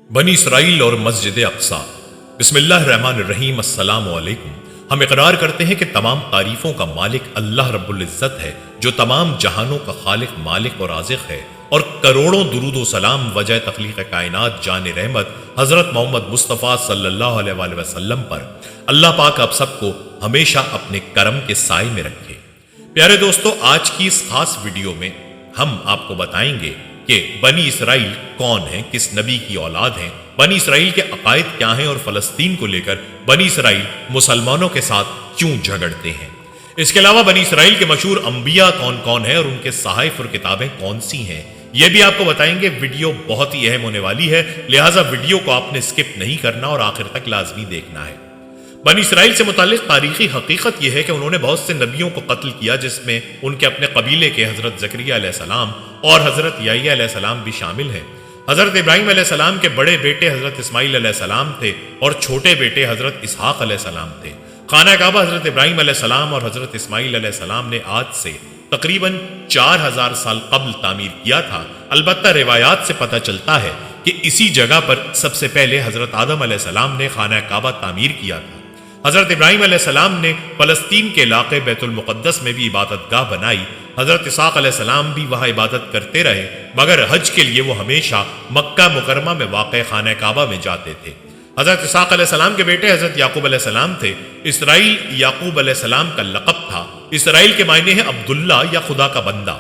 بنی اسرائیل اور مسجد اقصی۔ بسم اللہ الرحمن الرحیم۔ السلام علیکم۔ ہم اقرار کرتے ہیں کہ تمام تعریفوں کا مالک اللہ رب العزت ہے، جو تمام جہانوں کا خالق، مالک اور رازق ہے، اور کروڑوں درود و سلام وجہ تخلیق کائنات جان رحمت حضرت محمد مصطفیٰ صلی اللہ علیہ وآلہ وسلم پر۔ اللہ پاک آپ سب کو ہمیشہ اپنے کرم کے سائے میں رکھے۔ پیارے دوستو، آج کی اس خاص ویڈیو میں ہم آپ کو بتائیں گے کہ بنی اسرائیل کون ہیں، کس نبی کی اولاد ہیں، بنی اسرائیل کے عقائد کیا ہیں، اور فلسطین کو لے کر بنی اسرائیل مسلمانوں کے ساتھ کیوں جھگڑتے ہیں۔ اس کے علاوہ بنی اسرائیل کے مشہور انبیاء کون کون ہیں اور ان کے صحائف اور کتابیں کون سی ہیں، یہ بھی آپ کو بتائیں گے۔ ویڈیو بہت ہی اہم ہونے والی ہے، لہٰذا ویڈیو کو آپ نے اسکپ نہیں کرنا اور آخر تک لازمی دیکھنا ہے۔ بنی اسرائیل سے متعلق تاریخی حقیقت یہ ہے کہ انہوں نے بہت سے نبیوں کو قتل کیا، جس میں ان کے اپنے قبیلے کے حضرت زکریا علیہ السلام اور حضرت یحییٰ علیہ السلام بھی شامل ہیں۔ حضرت ابراہیم علیہ السلام کے بڑے بیٹے حضرت اسماعیل علیہ السلام تھے اور چھوٹے بیٹے حضرت اسحاق علیہ السلام تھے۔ خانہ کعبہ حضرت ابراہیم علیہ السلام اور حضرت اسماعیل علیہ السلام نے آج سے تقریباً 4000 سال قبل تعمیر کیا تھا۔ البتہ روایات سے پتہ چلتا ہے کہ اسی جگہ پر سب سے پہلے حضرت آدم علیہ السلام نے خانہ کعبہ تعمیر کیا تھا۔ حضرت ابراہیم علیہ السلام نے فلسطین کے علاقے بیت المقدس میں بھی عبادت گاہ بنائی۔ حضرت اسحاق علیہ السلام بھی وہاں عبادت کرتے رہے، مگر حج کے لیے وہ ہمیشہ مکہ مکرمہ میں واقع خانہ کعبہ میں جاتے تھے۔ حضرت اسحاق علیہ السلام کے بیٹے حضرت یعقوب علیہ السلام تھے۔ اسرائیل یعقوب علیہ السلام کا لقب تھا۔ اسرائیل کے معنی ہے عبداللہ یا خدا کا بندہ۔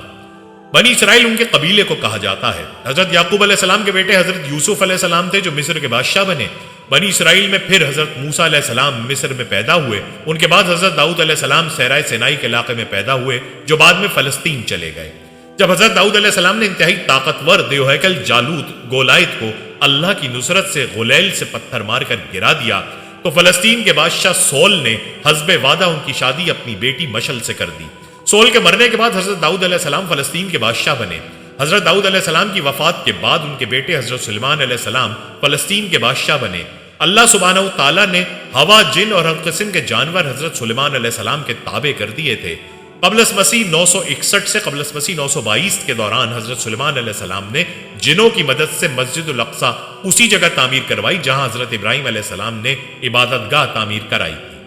بنی اسرائیل ان کے قبیلے کو کہا جاتا ہے۔ حضرت یعقوب علیہ السلام کے بیٹے حضرت یوسف علیہ السلام تھے، جو مصر کے بادشاہ بنے۔ بنی اسرائیل میں پھر حضرت موسیٰ علیہ السلام مصر میں پیدا ہوئے۔ ان کے بعد حضرت داؤد علیہ السلام صحرائے سینائی کے علاقے میں پیدا ہوئے، جو بعد میں فلسطین چلے گئے۔ جب حضرت داؤد علیہ السلام نے انتہائی طاقتور دیوہیکل جالوت گولائت کو اللہ کی نصرت سے غلیل سے پتھر مار کر گرا دیا، تو فلسطین کے بادشاہ سول نے حسب وعدہ ان کی شادی اپنی بیٹی مشل سے کر دی۔ سول کے مرنے کے بعد حضرت داؤد علیہ السلام فلسطین کے بادشاہ بنے۔ حضرت داؤد علیہ السلام کی وفات کے بعد ان کے بیٹے حضرت سلیمان علیہ السلام فلسطین کے بادشاہ بنے۔ اللہ سبحانہ و تعالیٰ نے ہوا، جن اور ہر قسم کے جانور حضرت سلیمان علیہ السلام کے تابع کر دیے تھے۔ قبل مسیح 961 سے قبل مسیح 922 کے دوران حضرت سلیمان علیہ السلام نے جنوں کی مدد سے مسجد الاقصی اسی جگہ تعمیر کروائی جہاں حضرت ابراہیم علیہ السلام نے عبادت گاہ تعمیر کرائی تھی۔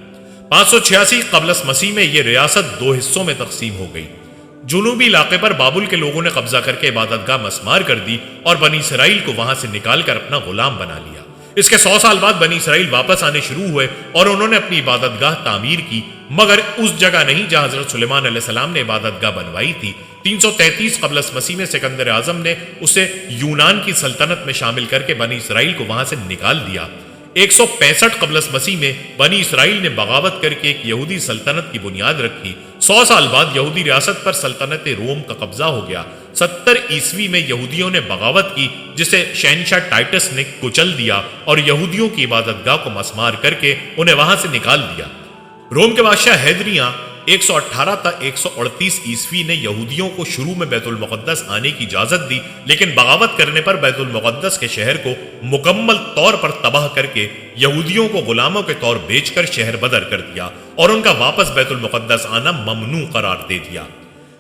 586 قبل مسیح میں یہ ریاست 2 حصوں میں تقسیم ہو گئی۔ جنوبی علاقے پر بابل کے لوگوں نے قبضہ کر کے عبادت گاہ مسمار کر دی اور بنی اسرائیل کو وہاں سے نکال کر اپنا غلام بنا لیا۔ اس کے 100 سال بعد بنی اسرائیل واپس آنے شروع ہوئے اور انہوں نے اپنی عبادت گاہ تعمیر کی، مگر اس جگہ نہیں جہاں حضرت سلیمان علیہ السلام نے عبادت گاہ بنوائی تھی۔ 333 قبل مسیح میں سکندر اعظم نے اسے یونان کی سلطنت میں شامل کر کے بنی اسرائیل کو وہاں سے نکال دیا۔ 165 قبل مسیح میں بنی اسرائیل نے بغاوت کر کے ایک یہودی سلطنت کی بنیاد رکھی۔ 100 سال بعد یہودی ریاست پر سلطنت روم کا قبضہ ہو گیا۔ 70 عیسوی میں یہودیوں نے بغاوت کی، جسے شہنشاہ ٹائٹس نے کچل دیا اور یہودیوں کی عبادت گاہ کو مسمار کر کے انہیں وہاں سے نکال دیا۔ روم کے بادشاہ ہیدریاں 118 تا 138 عیسوی نے یہودیوں کو شروع میں بیت المقدس آنے کی اجازت دی، لیکن بغاوت کرنے پر بیت المقدس کے شہر کو مکمل طور پر تباہ کر کے یہودیوں کو غلاموں کے طور بیچ کر شہر بدر کر دیا اور ان کا واپس بیت المقدس آنا ممنوع قرار دے دیا۔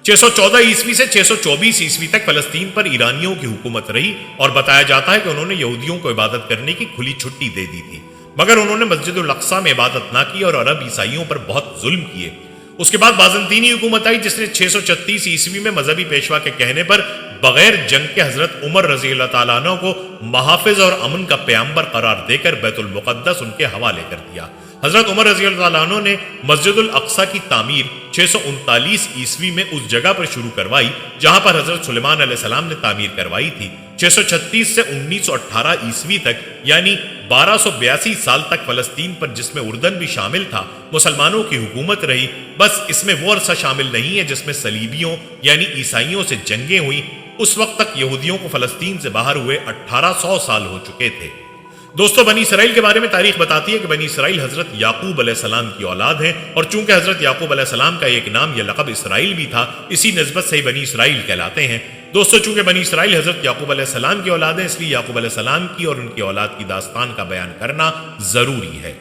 614 عیسوی سے 624 عیسوی تک فلسطین پر ایرانیوں کی حکومت رہی اور بتایا جاتا ہے کہ انہوں نے یہودیوں کو عبادت کرنے کی کھلی چھٹی دے دی تھی، مگر انہوں نے مسجد الاقصی میں عبادت نہ کی اور عرب عیسائیوں پر بہت ظلم کیے۔ اس کے بعد بازنطینی حکومت آئی، جس نے 636 عیسوی میں مذہبی پیشوا کے کہنے پر بغیر جنگ کے حضرت عمر رضی اللہ تعالیٰ عنہ کو محافظ اور امن کا پیامبر قرار دے کر بیت المقدس ان کے حوالے کر دیا۔ حضرت عمر رضی اللہ تعالیٰ عنہ نے مسجد الاقصی کی تعمیر 639 عیسوی میں اس جگہ پر شروع کروائی جہاں پر حضرت سلیمان علیہ السلام نے تعمیر کروائی تھی۔ 636 سے 1918 عیسوی تک، یعنی 1282 سال تک فلسطین پر، جس میں اردن بھی شامل تھا، مسلمانوں کی حکومت رہی۔ بس اس میں وہ عرصہ شامل نہیں ہے جس میں صلیبیوں یعنی عیسائیوں سے جنگیں ہوئیں۔ اس وقت تک یہودیوں کو فلسطین سے باہر ہوئے 1800 سال ہو چکے تھے۔ دوستو، بنی اسرائیل کے بارے میں تاریخ بتاتی ہے کہ بنی اسرائیل حضرت یعقوب علیہ السلام کی اولاد ہیں، اور چونکہ حضرت یعقوب علیہ السلام کا ایک نام یا لقب اسرائیل بھی تھا، اسی نسبت سے ہی بنی اسرائیل کہلاتے ہیں۔ دوستو، چونکہ بنی اسرائیل حضرت یعقوب علیہ السلام کی اولاد ہیں، اس لیے یعقوب علیہ السلام کی اور ان کی اولاد کی داستان کا بیان کرنا ضروری ہے۔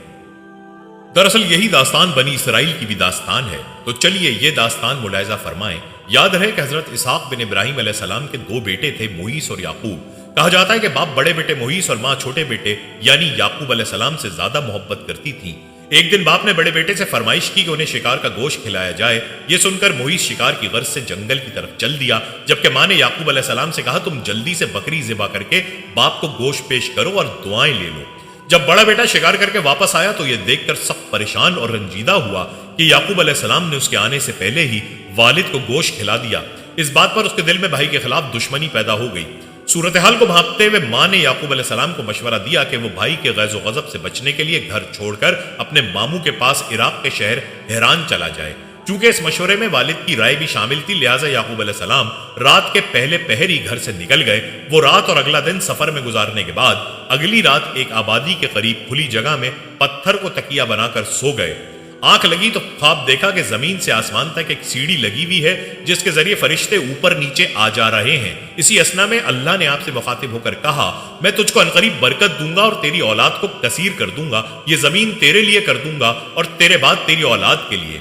دراصل یہی داستان بنی اسرائیل کی بھی داستان ہے، تو چلیے یہ داستان ملاحظہ فرمائیں۔ یاد رہے کہ حضرت اسحاق بن ابراہیم علیہ السلام کے 2 بیٹے تھے، موئیس اور یعقوب۔ کہا جاتا ہے کہ باپ بڑے بیٹے مویس اور ماں چھوٹے بیٹے یعنی یعقوب علیہ السلام سے زیادہ محبت کرتی تھی۔ ایک دن باپ نے بڑے بیٹے سے فرمائش کی کہ انہیں شکار کا گوشت کھلایا جائے۔ یہ سن کر مویس شکار کی غرض سے جنگل کی طرف چل دیا، جبکہ ماں نے یعقوب علیہ السلام سے کہا تم جلدی سے بکری ذبح کر کے باپ کو گوشت پیش کرو اور دعائیں لے لو۔ جب بڑا بیٹا شکار کر کے واپس آیا تو یہ دیکھ کر سخت پریشان اور رنجیدہ ہوا کہ یعقوب علیہ السلام نے اس کے آنے سے پہلے ہی والد کو گوشت کھلا دیا۔ اس بات پر اس کے دل میں بھائی کے خلاف دشمنی پیدا ہو گئی۔ صورتحال کو بھانپتے ہوئے ماں نے یعقوب علیہ السلام کو مشورہ دیا کہ وہ بھائی کے غیظ و غضب سے بچنے کے لیے گھر چھوڑ کر اپنے ماموں کے پاس عراق کے شہر حران چلا جائے۔ چونکہ اس مشورے میں والد کی رائے بھی شامل تھی، لہٰذا یعقوب علیہ السلام رات کے پہلے پہر ہی گھر سے نکل گئے۔ وہ رات اور اگلا دن سفر میں گزارنے کے بعد اگلی رات ایک آبادی کے قریب کھلی جگہ میں پتھر کو تکیہ بنا کر سو گئے۔ آنکھ لگی تو خواب دیکھا کہ زمین سے آسمان تک ایک سیڑھی لگی ہوئی ہے جس کے ذریعے فرشتے اوپر نیچے آ جا رہے ہیں۔ اسی اسنا میں اللہ نے آپ سے مخاطب ہو کر کہا میں تجھ کو عنقریب برکت دوں گا اور تیری اولاد کو کثیر کر دوں گا، یہ زمین تیرے لیے کر دوں گا اور تیرے بعد تیری اولاد کے لیے۔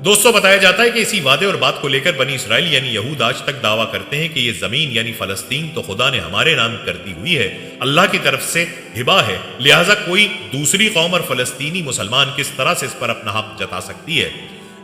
دوستوں بتایا جاتا ہے کہ اسی وعدے اور بات کو لے کر بنی اسرائیل یعنی یہود آج تک دعویٰ کرتے ہیں کہ یہ زمین یعنی فلسطین تو خدا نے ہمارے نام کر دی ہوئی ہے، اللہ کی طرف سے ہبہ ہے، لہٰذا کوئی دوسری قوم اور فلسطینی مسلمان کس طرح سے اس پر اپنا حق جتا سکتی ہے۔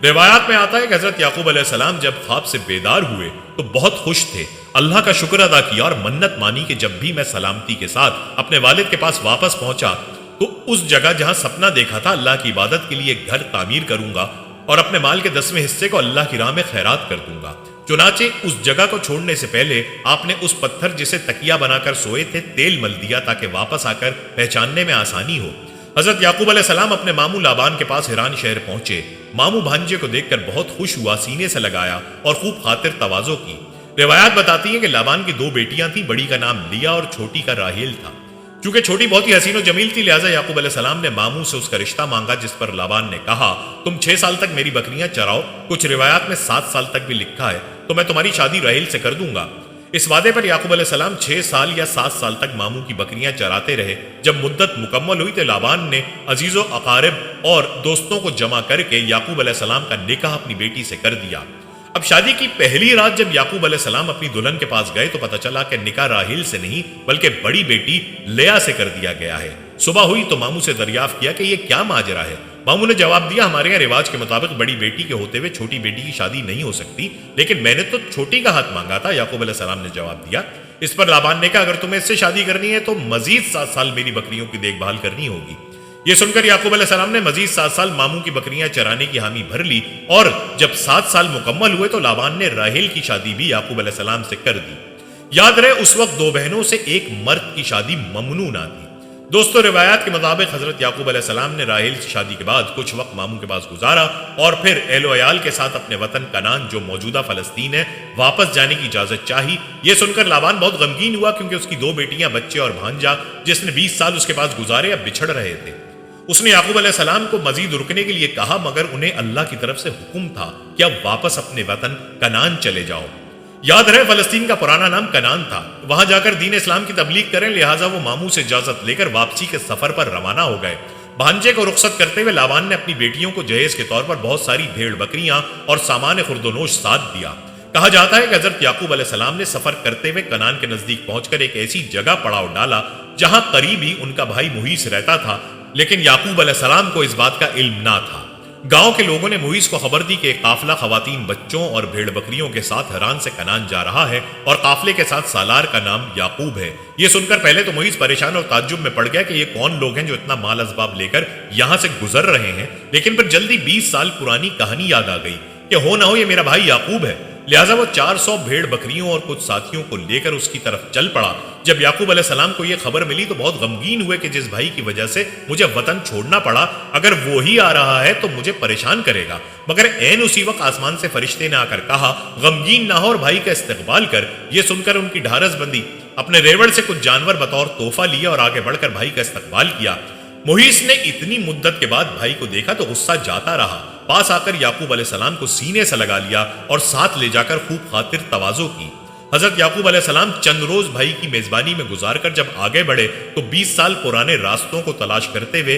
روایات میں آتا ہے کہ حضرت یعقوب علیہ السلام جب خواب سے بیدار ہوئے تو بہت خوش تھے، اللہ کا شکر ادا کیا اور منت مانی کہ جب بھی میں سلامتی کے ساتھ اپنے والد کے پاس واپس پہنچا تو اس جگہ جہاں سپنا دیکھا تھا اللہ کی عبادت کے لیے ایک گھر تعمیر کروں گا اور اپنے مال کے 10ویں حصے کو اللہ کی راہ میں خیرات کر دوں گا۔ چنانچہ اس جگہ کو چھوڑنے سے پہلے آپ نے اس پتھر جسے تکیہ بنا کر سوئے تھے تیل مل دیا تاکہ واپس آ کر پہچاننے میں آسانی ہو۔ حضرت یعقوب علیہ السلام اپنے ماموں لابان کے پاس حران شہر پہنچے۔ ماموں بھانجے کو دیکھ کر بہت خوش ہوا، سینے سے لگایا اور خوب خاطر تواضع کی۔ روایات بتاتی ہیں کہ لابان کی 2 بیٹیاں تھیں، بڑی کا نام لیا اور چھوٹی کا راہیل تھا۔ چونکہ چھوٹی بہت ہی حسین و جمیل تھی لہٰذا یعقوب علیہ السلام نے ماموں سے اس کا رشتہ مانگا، جس پر لابان نے کہا تم 6 سال تک میری بکریاں چراؤ، کچھ روایات میں 7 سال تک بھی لکھا ہے، تو میں تمہاری شادی راہیل سے کر دوں گا۔ اس وعدے پر یعقوب علیہ السلام 6 سال یا 7 سال تک ماموں کی بکریاں چراتے رہے۔ جب مدت مکمل ہوئی تو لابان نے عزیز و اقارب اور دوستوں کو جمع کر کے یعقوب علیہ السلام کا نکاح اپنی بیٹی سے کر دیا۔ اب شادی کی پہلی رات جب یعقوب علیہ السلام اپنی دلہن کے پاس گئے تو پتہ چلا کہ نکاح راہیل سے نہیں بلکہ بڑی بیٹی لیا سے کر دیا گیا ہے۔ صبح ہوئی تو ماموں سے دریافت کیا کہ یہ کیا ماجرا ہے۔ ماموں نے جواب دیا ہمارے یہاں رواج کے مطابق بڑی بیٹی کے ہوتے ہوئے چھوٹی بیٹی کی شادی نہیں ہو سکتی، لیکن میں نے تو چھوٹی کا ہاتھ مانگا تھا۔ یعقوب علیہ السلام نے جواب دیا۔ اس پر لابان نے کہا اگر تمہیں اس سے شادی کرنی ہے تو مزید 7 سال میری بکریوں کی دیکھ بھال کرنی ہوگی۔ یہ سن کر یعقوب علیہ السلام نے مزید 7 سال ماموں کی بکریاں چرانے کی حامی بھر لی، اور جب 7 سال مکمل ہوئے تو لابان نے راہیل کی شادی بھی یعقوب علیہ السلام سے کر دی۔ یاد رہے اس وقت 2 بہنوں سے ایک مرد کی شادی ممنوع نہ تھی۔ دوستو روایات کے مطابق حضرت یعقوب علیہ السلام نے راہیل کی شادی کے بعد کچھ وقت ماموں کے پاس گزارا اور پھر اہل و عیال کے ساتھ اپنے وطن کنعان جو موجودہ فلسطین ہے واپس جانے کی اجازت چاہی۔ یہ سن کر لابان بہت غمگین ہوا کیونکہ اس کی 2 بیٹیاں، بچے اور بھانجا جس نے 20 سال اس کے پاس گزارے اب بچھڑ رہے تھے۔ اس نے یعقوب علیہ السلام کو مزید رکنے کے لیے کہا مگر انہیں اللہ کی طرف سے حکم تھا کہ اب واپس اپنے وطن کنعان چلے جاؤ۔ یاد رہے فلسطین کا پرانا نام کنعان تھا، وہاں جا کر دین اسلام کی تبلیغ کریں، لہٰذا وہ ماموں سے اجازت لے کر واپسی کے سفر پر روانہ ہو گئے۔ بھانجے کو رخصت کرتے ہوئے لابان نے اپنی بیٹیوں کو جہیز کے طور پر بہت ساری بھیڑ بکریاں اور سامان خرد و نوش ساتھ دیا۔ کہا جاتا ہے کہ حضرت یعقوب علیہ السلام نے سفر کرتے ہوئے کنعان کے نزدیک پہنچ کر ایک ایسی جگہ پڑاؤ ڈالا جہاں قریب ہی ان کا بھائی محیص رہتا تھا، لیکن یعقوب علیہ السلام کو اس بات کا علم نہ تھا۔ گاؤں کے لوگوں نے محیص کو خبر دی کہ ایک قافلہ خواتین، بچوں اور بھیڑ بکریوں کے ساتھ حران سے کنعان جا رہا ہے اور قافلے کے ساتھ سالار کا نام یعقوب ہے۔ یہ سن کر پہلے تو محیص پریشان اور تعجب میں پڑ گیا کہ یہ کون لوگ ہیں جو اتنا مال اسباب لے کر یہاں سے گزر رہے ہیں، لیکن پھر جلدی 20 سال پرانی کہانی یاد آ گئی کہ ہو نہ ہو یہ میرا بھائی یعقوب ہے، لہٰذا وہ 400 بھیڑ بکریوں اور کچھ ساتھیوں کو لے کر اس کی طرف چل پڑا۔ جب یعقوب علیہ السلام کو یہ خبر ملی تو بہت غمگین ہوئے کہ جس بھائی کی وجہ سے مجھے وطن چھوڑنا پڑا اگر وہی آ رہا ہے تو مجھے پریشان کرے گا، مگر عین اسی وقت آسمان سے فرشتے نے آ کر کہا غمگین نہ ہو اور بھائی کا استقبال کر۔ یہ سن کر ان کی ڈھارس بندی، اپنے ریوڑ سے کچھ جانور بطور تحفہ لیا اور آگے بڑھ کر بھائی کا استقبال کیا۔ محیص نے اتنی مدت کے بعد بھائی کو دیکھا تو غصہ جاتا رہا، پاس آ کر یعقوب علیہ السلام کو سینے سے لگا لیا اور ساتھ لے جا کر خوب خاطر تواضع کی۔ حضرت یعقوب علیہ السلام چند روز بھائی کی میزبانی میں گزار کر جب آگے بڑھے تو 20 سال پرانے راستوں کو تلاش کرتے ہوئے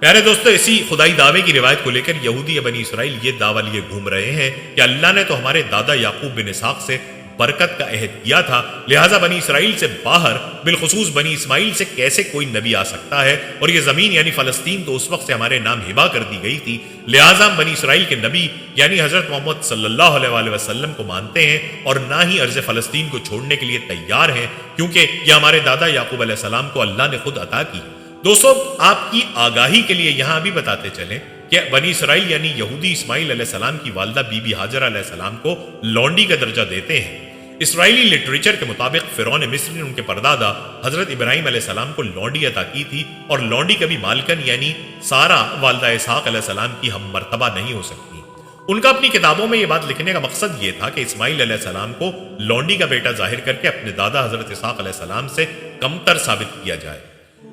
پیارے دوستو، اسی خدائی دعوے کی روایت کو لے کر یہودی یا بنی اسرائیل یہ دعویٰ لیے گھوم رہے ہیں کہ اللہ نے تو ہمارے دادا یعقوب بن اسحاق سے برکت کا عہد کیا تھا، لہٰذا بنی اسرائیل سے باہر بالخصوص بنی اسماعیل سے کیسے کوئی نبی آ سکتا ہے، اور یہ زمین یعنی فلسطین تو اس وقت سے ہمارے نام ہبا کر دی گئی تھی، لہٰذا ہم بنی اسرائیل کے نبی یعنی حضرت محمد صلی اللہ علیہ وآلہ وسلم کو مانتے ہیں اور نہ ہی ارض فلسطین کو چھوڑنے کے لیے تیار ہیں، کیونکہ یہ ہمارے دادا یعقوب علیہ السلام کو اللہ نے خود عطا کی۔ دوستو، آپ کی آگاہی کے لیے یہاں بھی بتاتے چلیں کہ بنی اسرائیل یعنی یہودی اسماعیل علیہ السلام کی والدہ بی بی ہاجرہ علیہ السلام کو لونڈی کا درجہ دیتے ہیں۔ اسرائیلی لٹریچر کے مطابق فرعون مصر نے ان کے پردادا حضرت ابراہیم علیہ السلام کو لونڈی عطا کی تھی، اور لونڈی کبھی مالکن یعنی سارا والدہ اسحاق علیہ السلام کی ہم مرتبہ نہیں ہو سکتی۔ ان کا اپنی کتابوں میں یہ بات لکھنے کا مقصد یہ تھا کہ اسماعیل علیہ السلام کو لونڈی کا بیٹا ظاہر کر کے اپنے دادا حضرت اسحاق علیہ السلام سے کمتر ثابت کیا جائے،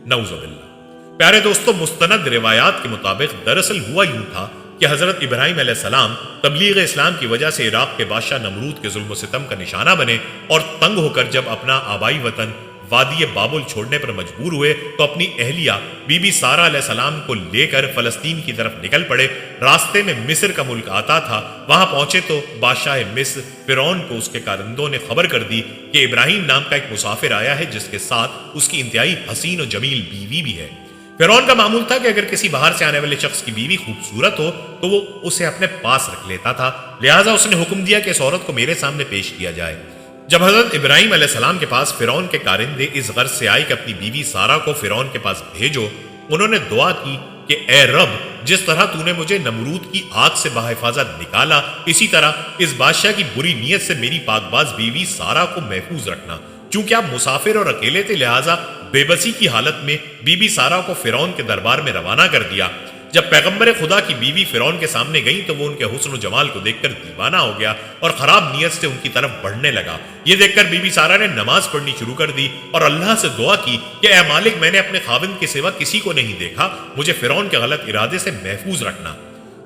نعوذ باللہ۔ پیارے دوستو، مستند روایات کے مطابق دراصل ہوا یوں تھا کہ حضرت ابراہیم علیہ السلام تبلیغ اسلام کی وجہ سے عراق کے بادشاہ نمرود کے ظلم و ستم کا نشانہ بنے، اور تنگ ہو کر جب اپنا آبائی وطن وادی بابل چھوڑنے پر مجبور ہوئے تو اپنی اہلیہ بی بی سارہ علیہ السلام کو لے کر فلسطین کی طرف نکل پڑے۔ راستے میں مصر کا ملک آتا تھا، وہاں پہنچے تو بادشاہ مصر فرعون کو اس کے کارندوں نے خبر کر دی کہ ابراہیم نام کا ایک مسافر آیا ہے جس کے ساتھ اس کی انتہائی حسین و جمیل بیوی بھی ہے۔ فرعون کا معمول تھا کہ اگر کسی باہر سے آنے والے شخص کی بیوی خوبصورت ہو تو وہ اسے اپنے پاس رکھ لیتا تھا، لہٰذا اس نے حکم دیا کہ اس عورت کو میرے سامنے پیش کیا جائے۔ جب حضرت ابراہیم علیہ السلام کے پاس فرعون کے کارندے اس غرض سے آئے کہ اپنی بیوی سارہ کو فرعون کے پاس بھیجو، انہوں نے دعا کی کہ اے رب، جس طرح تو نے مجھے نمرود کی آگ سے بحفاظت نکالا، اسی طرح اس بادشاہ کی بری نیت سے میری پاک باز بیوی سارہ کو محفوظ رکھنا۔ چونکہ آپ مسافر اور اکیلے تھے، لہٰذا بے بسی کی حالت میں بی بی سارہ کو فرعون کے دربار میں روانہ کر دیا۔ جب پیغمبر خدا کی بیوی فرعون کے سامنے گئی تو وہ ان کے حسن و جمال کو دیکھ کر دیوانہ ہو گیا اور خراب نیت سے ان کی طرف بڑھنے لگا۔ یہ دیکھ کر بی بی سارہ نے نماز پڑھنی شروع کر دی اور اللہ سے دعا کی کہ اے مالک، میں نے اپنے خاوند کے سوا کسی کو نہیں دیکھا، مجھے فرعون کے غلط ارادے سے محفوظ رکھنا۔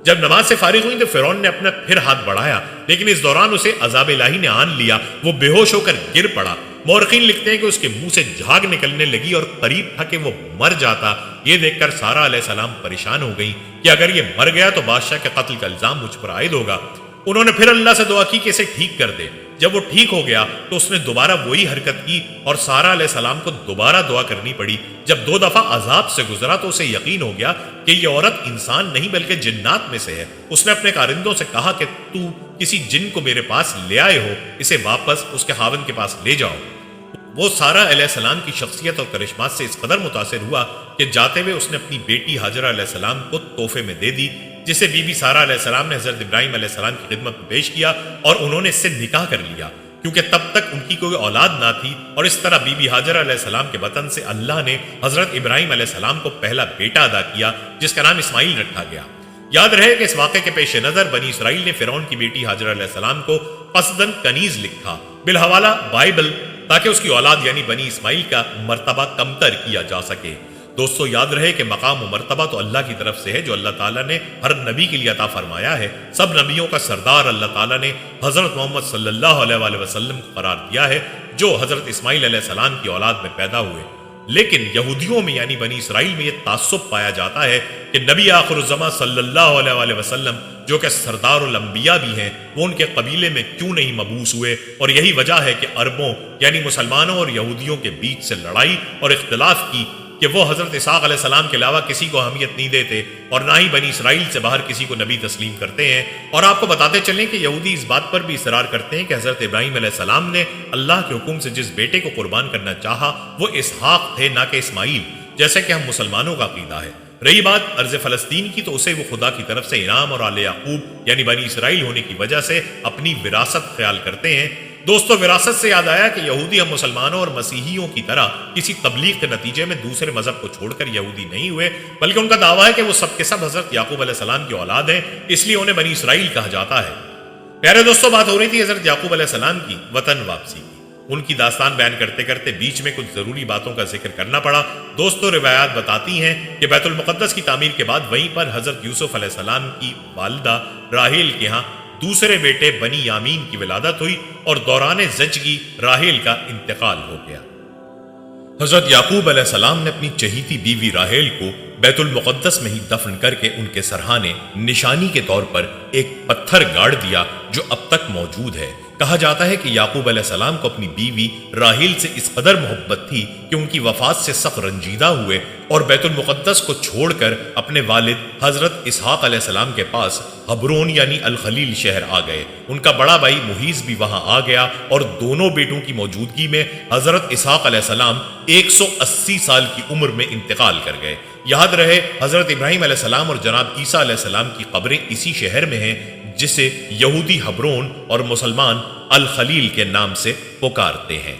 جب نماز سے فارغ ہوئی تو فرعون نے اپنا پھر ہاتھ بڑھایا، لیکن اس دوران اسے عذاب الہی نے آن لیا، وہ بے ہوش ہو کر گر پڑا۔ مورخین لکھتے ہیں کہ اس کے منہ سے جھاگ نکلنے لگی اور قریب تھا کہ وہ مر جاتا۔ یہ دیکھ کر سارہ علیہ السلام پریشان ہو گئی کہ اگر یہ مر گیا تو بادشاہ کے قتل کا الزام مجھ پر عائد ہوگا۔ انہوں نے پھر اللہ سے دعا کی کہ اسے ٹھیک کر دے۔ جب وہ ٹھیک ہو گیا تو اس نے دوبارہ وہی حرکت کی اور سارہ علیہ السلام کو دوبارہ دعا کرنی پڑی۔ جب 2 دفعہ عذاب سے گزرا تو اسے یقین ہو گیا کہ یہ عورت انسان نہیں بلکہ جنات میں سے ہے۔ اس نے اپنے کارندوں سے کہا کہ تو کسی جن کو میرے پاس لے آئے ہو، اسے واپس اس کے خاوند کے پاس لے جاؤ۔ وہ سارہ علیہ السلام کی شخصیت اور کرشمات سے اس قدر متاثر ہوا کہ جاتے ہوئے اس نے اپنی بیٹی ہاجرہ علیہ السلام کو تحفے میں دے دی، جسے بی بی سارہ علیہ السلام نے حضرت ابراہیم علیہ السلام کی خدمت میں پیش کیا اور انہوں نے اس سے نکاح کر لیا، کیونکہ تب تک ان کی کوئی اولاد نہ تھی، اور اس طرح بی بی ہاجرہ علیہ السلام کے وطن سے اللہ نے حضرت ابراہیم علیہ السلام کو پہلا بیٹا عطا کیا جس کا نام اسماعیل رکھا گیا۔ یاد رہے کہ اس واقعے کے پیش نظر بنی اسرائیل نے فرعون کی بیٹی ہاجرہ علیہ السلام کو قصداً کنیز لکھا، بالحوالہ بائبل، تاکہ اس کی اولاد یعنی بنی اسماعیل کا مرتبہ کمتر کیا جا سکے۔ دوستو، یاد رہے کہ مقام و مرتبہ تو اللہ کی طرف سے ہے جو اللہ تعالیٰ نے ہر نبی کے لیے عطا فرمایا ہے۔ سب نبیوں کا سردار اللہ تعالیٰ نے حضرت محمد صلی اللہ علیہ وآلہ وسلم کو قرار دیا ہے، جو حضرت اسماعیل علیہ السلام کی اولاد میں پیدا ہوئے۔ لیکن یہودیوں میں یعنی بنی اسرائیل میں یہ تعصب پایا جاتا ہے کہ نبی آخر الزماں صلی اللہ علیہ وآلہ وسلم جو کہ سردار الانبیاء بھی ہیں، وہ ان کے قبیلے میں کیوں نہیں مبعوث ہوئے، اور یہی وجہ ہے کہ عربوں یعنی مسلمانوں اور یہودیوں کے بیچ سے لڑائی اور اختلاف کی کہ وہ حضرت اسحاق علیہ السلام کے علاوہ کسی کو اہمیت نہیں دیتے اور نہ ہی بنی اسرائیل سے باہر کسی کو نبی تسلیم کرتے ہیں۔ اور آپ کو بتاتے چلیں کہ یہودی اس بات پر بھی اصرار کرتے ہیں کہ حضرت ابراہیم علیہ السلام نے اللہ کے حکم سے جس بیٹے کو قربان کرنا چاہا وہ اسحاق تھے، نہ کہ اسماعیل، جیسے کہ ہم مسلمانوں کا عقیدہ ہے۔ رہی بات ارض فلسطین کی، تو اسے وہ خدا کی طرف سے انعام اور آل یعقوب یعنی بنی اسرائیل ہونے کی وجہ سے اپنی وراثت خیال کرتے ہیں۔ دوستو، وراثت سے یاد آیا کہ یہودی ہم مسلمانوں اور مسیحیوں کی طرح کسی تبلیغ کے نتیجے میں دوسرے مذہب کو چھوڑ کر یہودی نہیں ہوئے، بلکہ ان کا دعویٰ ہے کہ وہ سب کے سب حضرت یعقوب علیہ السلام کی اولاد ہیں، اس لیے انہیں بنی اسرائیل کہا جاتا ہے۔ پیارے دوستو، بات ہو رہی تھی حضرت یعقوب علیہ السلام کی وطن واپسی کی۔ ان کی داستان بیان کرتے کرتے بیچ میں کچھ ضروری باتوں کا ذکر کرنا پڑا۔ دوستو، روایات بتاتی ہیں کہ بیت المقدس کی تعمیر کے بعد وہیں پر حضرت یوسف علیہ السلام کی والدہ راحیل کے ہاں دوسرے بیٹے بنی یامین کی ولادت ہوئی اور دوران زچگی راحیل کا انتقال ہو گیا۔ حضرت یعقوب علیہ السلام نے اپنی چہیتی بیوی راحیل کو بیت المقدس میں ہی دفن کر کے ان کے سرہانے نشانی کے طور پر ایک پتھر گاڑ دیا جو اب تک موجود ہے۔ کہا جاتا ہے کہ یعقوب علیہ السلام کو اپنی بیوی راحیل سے اس قدر محبت تھی کہ ان کی وفات سے سخت رنجیدہ ہوئے اور بیت المقدس کو چھوڑ کر اپنے والد حضرت اسحاق علیہ السلام کے پاس حبرون یعنی الخلیل شہر آ گئے۔ ان کا بڑا بھائی محیز بھی وہاں آ گیا اور دونوں بیٹوں کی موجودگی میں حضرت اسحاق علیہ السلام 180 سال کی عمر میں انتقال کر گئے۔ یاد رہے حضرت ابراہیم علیہ السلام اور جناب عیسیٰ علیہ السلام کی قبریں اسی شہر میں ہیں جسے یہودی حبرون اور مسلمان الخلیل کے نام سے پکارتے ہیں۔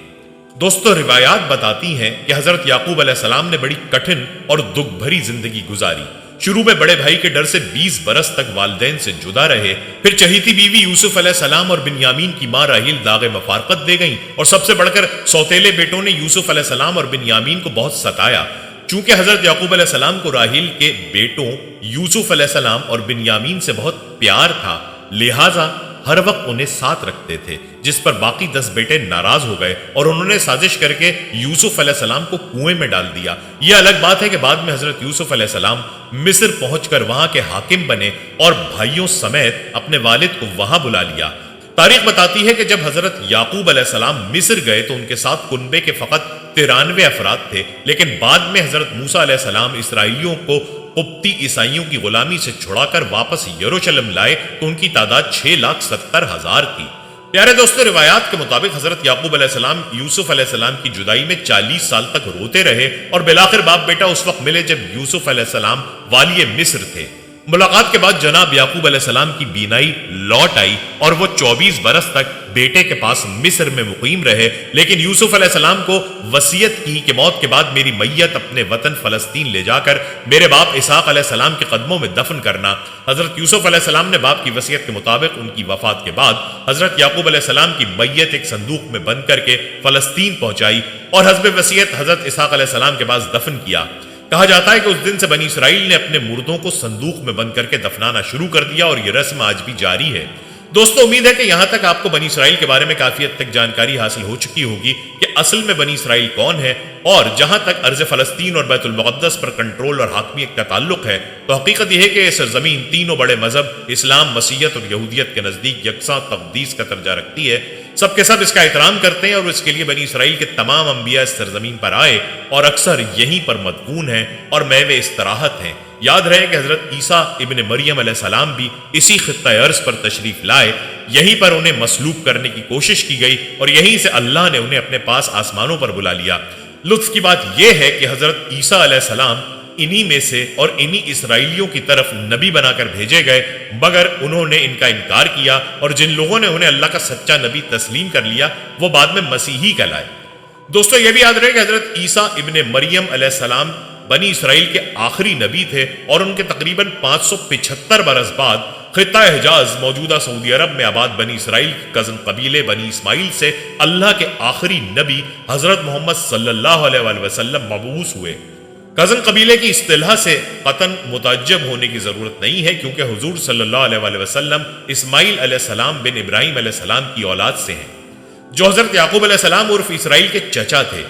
دوستو، روایات بتاتی ہیں کہ حضرت یعقوب علیہ السلام نے بڑی کٹھن اور دکھ بھری زندگی گزاری۔ شروع میں بڑے بھائی کے ڈر سے 20 برس تک والدین سے جدا رہے، پھر چہیتی بیوی یوسف علیہ السلام اور بنیامین کی ماں راحیل داغ مفارقت دے گئیں، اور سب سے بڑھ کر سوتیلے بیٹوں نے یوسف علیہ السلام اور بنیامین کو بہت ستایا۔ چونکہ حضرت یعقوب علیہ السلام کو راحیل کے بیٹوں یوسف علیہ السلام اور بنیامین سے بہت پیار تھا، لہٰذا ہر وقت انہیں ساتھ رکھتے تھے، جس پر باقی 10 بیٹے ناراض ہو گئے اور انہوں نے سازش کر کے یوسف علیہ السلام کو کنویں میں ڈال دیا۔ یہ الگ بات ہے کہ بعد میں حضرت یوسف علیہ السلام مصر پہنچ کر وہاں کے حاکم بنے اور بھائیوں سمیت اپنے والد کو وہاں بلا لیا۔ تاریخ بتاتی ہے کہ جب حضرت یعقوب علیہ السلام مصر گئے تو ان کے ساتھ کنبے کے فقط 93 افراد تھے، لیکن بعد میں حضرت موسیٰ علیہ السلام اسرائیلیوں کو قبطی عیسائیوں کی غلامی سے چھڑا کر واپس یروشلم لائے تو ان کی تعداد 6,70,000 تھی۔ پیارے دوستو، روایات کے مطابق حضرت یعقوب علیہ السلام یوسف علیہ السلام کی جدائی میں 40 سال تک روتے رہے اور بالآخر باپ بیٹا اس وقت ملے جب یوسف علیہ السلام والی مصر تھے۔ ملاقات کے بعد جناب یعقوب علیہ السلام کی بینائی لوٹ آئی اور وہ 24 برس تک بیٹے کے پاس مصر میں مقیم رہے، لیکن یوسف علیہ السلام کو وصیت کی کہ موت کے بعد میری میت اپنے وطن فلسطین لے جا کر میرے باپ اسحاق علیہ السلام کے قدموں میں دفن کرنا۔ حضرت یوسف علیہ السلام نے باپ کی وصیت کے مطابق ان کی وفات کے بعد حضرت یعقوب علیہ السلام کی میت ایک صندوق میں بند کر کے فلسطین پہنچائی اور حسب وصیت حضرت اسحاق علیہ السلام کے پاس دفن کیا۔ کہا جاتا ہے کہ اس دن سے بنی اسرائیل نے اپنے مردوں کو صندوق میں بند کر کے دفنانا شروع کر دیا اور یہ رسم آج بھی جاری ہے۔ دوستو، امید ہے کہ یہاں تک آپ کو بنی اسرائیل کے بارے میں کافی حد تک جانکاری حاصل ہو چکی ہوگی کہ اصل میں بنی اسرائیل کون ہے، اور جہاں تک ارض فلسطین اور بیت المقدس پر کنٹرول اور حاکمیت کا تعلق ہے تو حقیقت یہ ہے کہ یہ سرزمین تینوں بڑے مذہب اسلام، مسیحیت اور یہودیت کے نزدیک یکساں تقدیس کا درجہ رکھتی ہے۔ سب کے سب اس کا احترام کرتے ہیں اور اس کے لیے بنی اسرائیل کے تمام انبیاء اس سرزمین پر آئے اور اکثر یہیں پر مدفون ہیں اور میوے استراحت ہیں۔ یاد رہے کہ حضرت عیسیٰ ابن مریم علیہ السلام بھی اسی خطہ ارض پر تشریف لائے، یہیں پر انہیں مصلوب کرنے کی کوشش کی گئی اور یہیں سے اللہ نے انہیں اپنے پاس آسمانوں پر بلا لیا۔ لطف کی بات یہ ہے کہ حضرت عیسیٰ علیہ السلام انہی میں سے اور انہی اسرائیلیوں کی طرف نبی بنا کر بھیجے گئے، مگر انہوں نے ان کا انکار کیا اور جن لوگوں نے انہیں اللہ کا سچا نبی تسلیم کر لیا وہ بعد میں مسیحی کہلائے۔ دوستو، یہ بھی یاد رہے کہ حضرت عیسیٰ ابن مریم علیہ السلام بنی اسرائیل کے آخری نبی تھے اور ان کے تقریباً 575 برس بعد خطہ حجاز موجودہ سعودی عرب میں آباد بنی اسرائیل کے کزن قبیلے بنی اسماعیل سے اللہ کے آخری نبی حضرت محمد صلی اللہ علیہ وآلہ وسلم مبعوث ہوئے۔ کزن قبیلے کی اصطلاح سے قطعاً متعجب ہونے کی ضرورت نہیں ہے، کیونکہ حضور صلی اللہ علیہ وآلہ وسلم اسماعیل علیہ السلام بن ابراہیم علیہ السلام کی اولاد سے ہیں، جو حضرت یعقوب علیہ السلام عرف اسرائیل کے چچا تھے۔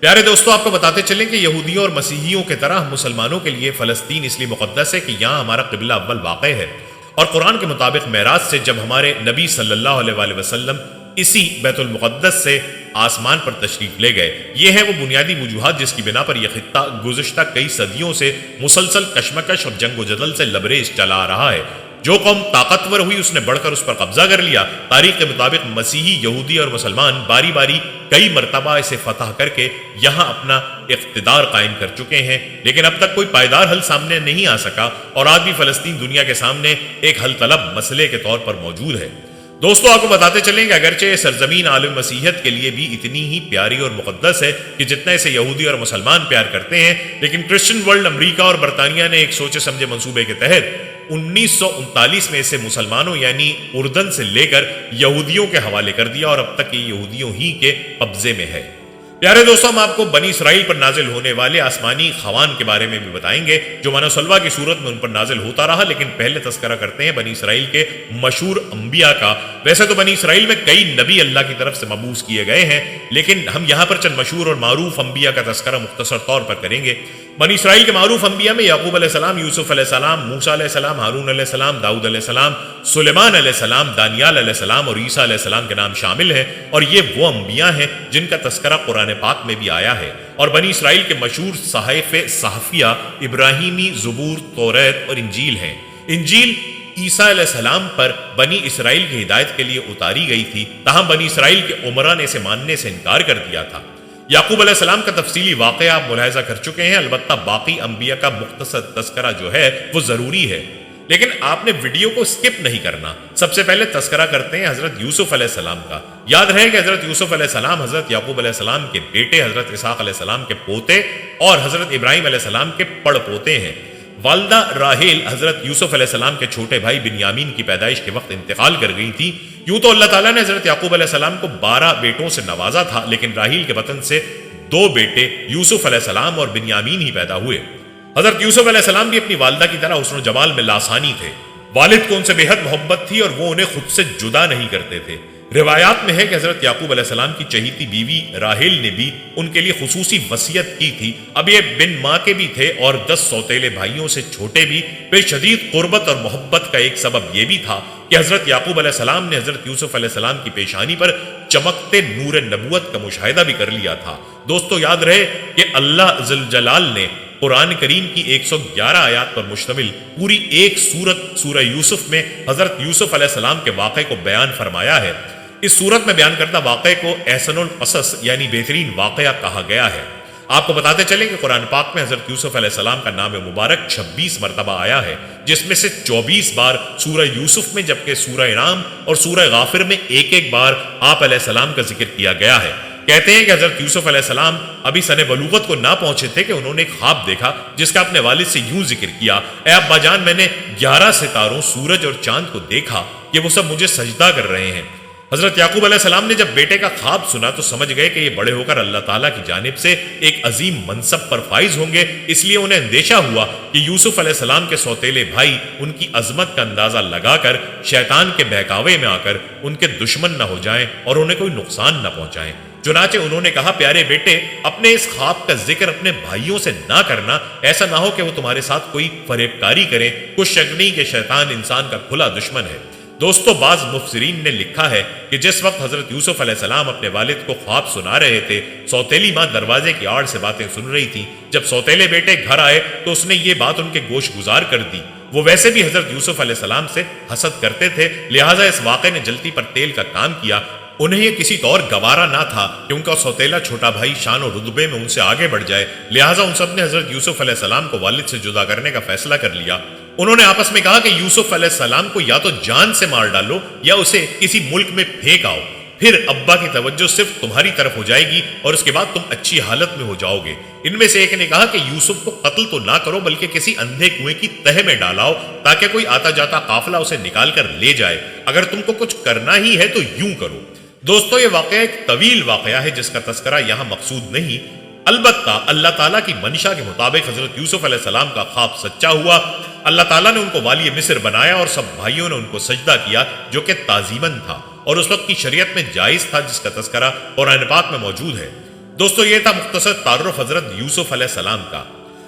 پیارے دوستو، آپ کو بتاتے چلیں کہ یہودیوں اور مسیحیوں کی طرح مسلمانوں کے لیے فلسطین اس لیے مقدس ہے کہ یہاں ہمارا قبلہ اول واقع ہے، اور قرآن کے مطابق معراج سے جب ہمارے نبی صلی اللہ علیہ وآلہ وسلم اسی بیت المقدس سے آسمان پر تشریف لے گئے، یہ ہیں وہ بنیادی وجوہات جس کی بنا پر یہ خطہ گزشتہ کئی صدیوں سے مسلسل کشمکش اور جنگ و جدل سے لبریز چلا آ رہا ہے۔ جو قوم طاقتور ہوئی اس نے بڑھ کر اس پر قبضہ کر لیا۔ تاریخ کے مطابق مسیحی، یہودی اور مسلمان باری باری کئی مرتبہ اسے فتح کر کے یہاں اپنا اقتدار قائم کر چکے ہیں، لیکن اب تک کوئی پائیدار حل سامنے نہیں آ سکا اور آج بھی فلسطین دنیا کے سامنے ایک حل طلب مسئلے کے طور پر موجود ہے۔ دوستو، آپ کو بتاتے چلیں کہ اگرچہ یہ سرزمین عالم مسیحیت کے لیے بھی اتنی ہی پیاری اور مقدس ہے کہ جتنا اسے یہودی اور مسلمان پیار کرتے ہیں، لیکن کرسچن ورلڈ امریکہ اور برطانیہ نے ایک سوچے سمجھے منصوبے کے تحت 1939 میں اسے مسلمانوں یعنی اردن سے لے کر یہودیوں کے حوالے کر دیا اور اب تک یہ یہودیوں ہی کے قبضے میں ہے۔ پیارے دوستوں، ہم آپ کو بنی اسرائیل پر نازل ہونے والے آسمانی خوان کے بارے میں بھی بتائیں گے جو من و سلوہ کی صورت میں ان پر نازل ہوتا رہا، لیکن پہلے تذکرہ کرتے ہیں بنی اسرائیل کے مشہور انبیاء کا۔ ویسے تو بنی اسرائیل میں کئی نبی اللہ کی طرف سے مبعوث کیے گئے ہیں، لیکن ہم یہاں پر چند مشہور اور معروف انبیاء کا تذکرہ مختصر طور پر کریں گے۔ بنی اسرائیل کے معروف انبیاء میں یعقوب علیہ السلام، یوسف علیہ السلام، موسیٰ علیہ السلام، ہارون علیہ السلام، داؤد علیہ السلام، سلیمان علیہ السلام، دانیال علیہ السلام اور عیسیٰ علیہ السلام کے نام شامل ہیں، اور یہ وہ انبیاء ہیں جن کا تذکرہ قرآن پاک میں بھی آیا ہے، اور بنی اسرائیل کے مشہور صحائف صحفیہ ابراہیمی، زبور، توریت اور انجیل ہیں۔ انجیل عیسیٰ علیہ السلام پر بنی اسرائیل کی ہدایت کے لیے اتاری گئی تھی، تاہم بنی اسرائیل کے عمرا نے اسے ماننے سے انکار کر دیا تھا۔ یعقوب علیہ السلام کا تفصیلی واقعہ آپ ملاحظہ کر چکے ہیں، البتہ باقی انبیاء کا مختصر تذکرہ جو ہے وہ ضروری ہے، لیکن آپ نے ویڈیو کو سکپ نہیں کرنا۔ سب سے پہلے تذکرہ کرتے ہیں حضرت یوسف علیہ السلام کا۔ یاد رہے کہ حضرت یوسف علیہ السلام حضرت یعقوب علیہ السلام کے بیٹے، حضرت اسحاق علیہ السلام کے پوتے اور حضرت ابراہیم علیہ السلام کے پڑ پوتے ہیں۔ والدہ راحیل حضرت یوسف علیہ السلام کے چھوٹے بھائی بنیامین کی پیدائش کے وقت انتقال کر گئی تھی۔ یوں تو اللہ تعالیٰ نے حضرت یعقوب علیہ السلام کو 12 بیٹوں سے نوازا تھا، لیکن راحیل کے وطن سے 2 بیٹے یوسف علیہ السلام اور بنیامین ہی پیدا ہوئے۔ حضرت یوسف علیہ السلام بھی اپنی والدہ کی طرح حسن و جمال میں لاسانی تھے۔ والد کو ان سے بے حد محبت تھی اور وہ انہیں خود سے جدا نہیں کرتے تھے۔ روایات میں ہے کہ حضرت یعقوب علیہ السلام کی چہیتی بیوی راحیل نے بھی ان کے لیے خصوصی وصیت کی تھی۔ اب یہ بن ماں کے بھی تھے اور 10 سوتیلے بھائیوں سے چھوٹے بھی۔ بے شدید قربت اور محبت کا ایک سبب یہ بھی تھا کہ حضرت یعقوب علیہ السلام نے حضرت یوسف علیہ السلام کی پیشانی پر چمکتے نور نبوت کا مشاہدہ بھی کر لیا تھا۔ دوستو یاد رہے کہ اللہ ذل جلال نے قرآن کریم کی 111 آیات پر مشتمل پوری ایک سورت سورہ یوسف میں حضرت یوسف علیہ السلام کے واقعے کو بیان فرمایا ہے۔ اس سورت میں بیان کردہ واقعے کو احسن القصص یعنی بہترین واقعہ کہا گیا ہے۔ آپ کو بتاتے چلیں کہ قرآن پاک میں حضرت یوسف علیہ السلام کا نام مبارک 26 مرتبہ آیا ہے، جس میں سے 24 بار سورہ یوسف میں، جبکہ سورہ انعام اور سورہ غافر میں ایک بار آپ علیہ السلام کا ذکر کیا گیا ہے۔ کہتے ہیں کہ حضرت یوسف علیہ السلام ابھی سن بلوغت کو نہ پہنچے تھے کہ انہوں نے ایک خواب دیکھا جس کا اپنے والد سے یوں ذکر کیا: اے ابا جان، میں نے 11 ستاروں، سورج اور چاند کو دیکھا کہ وہ سب مجھے سجدہ کر رہے ہیں۔ حضرت یعقوب علیہ السلام نے جب بیٹے کا خواب سنا تو سمجھ گئے کہ یہ بڑے ہو کر اللہ تعالیٰ کی جانب سے ایک عظیم منصب پر فائز ہوں گے، اس لیے انہیں اندیشہ ہوا کہ یوسف علیہ السلام کے سوتیلے بھائی ان کی عظمت کا اندازہ لگا کر شیطان کے بہکاوے میں آ کر ان کے دشمن نہ ہو جائیں اور انہیں کوئی نقصان نہ پہنچائیں۔ چنانچہ انہوں نے کہا: پیارے بیٹے، اپنے اس خواب کا ذکر اپنے بھائیوں سے نہ کرنا، ایسا نہ ہو کہ وہ تمہارے ساتھ کوئی فریب کاری کریں۔ کچھ شک نہیں کہ شیطان انسان کا کھلا دشمن ہے۔ دوستو بعض مفسرین نے لکھا ہے کہ جس وقت حضرت یوسف علیہ السلام اپنے والد کو خواب سنا رہے تھے، سوتیلی ماں دروازے کی آڑ سے باتیں سن رہی تھی۔ جب سوتیلے بیٹے گھر آئے تو اس نے یہ بات ان کے گوش گزار کر دی۔ وہ ویسے بھی حضرت یوسف علیہ السلام سے حسد کرتے تھے، لہٰذا اس واقعے نے جلتی پر تیل کا کام کیا۔ انہیں یہ کسی طور گوارا نہ تھا کہ ان کا سوتیلا چھوٹا بھائی شان و رتبے میں ان سے آگے بڑھ جائے، لہٰذا ان سب نے حضرت یوسف علیہ السلام کو والد سے جدا کرنے کا فیصلہ کر لیا۔ انہوں نے آپس میں کہا کہ یوسف علیہ السلام کو یا تو جان سے مار ڈالو یا اسے کسی ملک میں پھینک آؤ، پھر ابا کی توجہ صرف تمہاری طرف ہو جائے گی اور اس کے بعد تم اچھی حالت میں ہو جاؤ گے۔ ان میں سے ایک نے کہا کہ یوسف کو قتل تو نہ کرو بلکہ کسی اندھے کنویں کی تہہ میں ڈالاؤ تاکہ کوئی آتا جاتا قافلہ اسے نکال کر لے جائے۔ اگر تم کو کچھ کرنا ہی ہے تو یوں کرو۔ دوستو یہ واقعہ ایک طویل واقعہ ہے جس کا تذکرہ یہاں مقصود نہیں، البتہ اللہ تعالیٰ کی منشا کے مطابق حضرت یوسف علیہ السلام کا خواب سچا ہوا۔ اللہ تعالیٰ نے ان کو والی مصر بنایا اور سب بھائیوں نے ان کو سجدہ کیا، جو کہ تعظیماً تھا اور اس وقت کی شریعت میں جائز تھا، جس کا تذکرہ قرآن پاک میں موجود ہے۔ دوستو یہ تھا مختصر تعارف حضرت یوسف علیہ السلام کا۔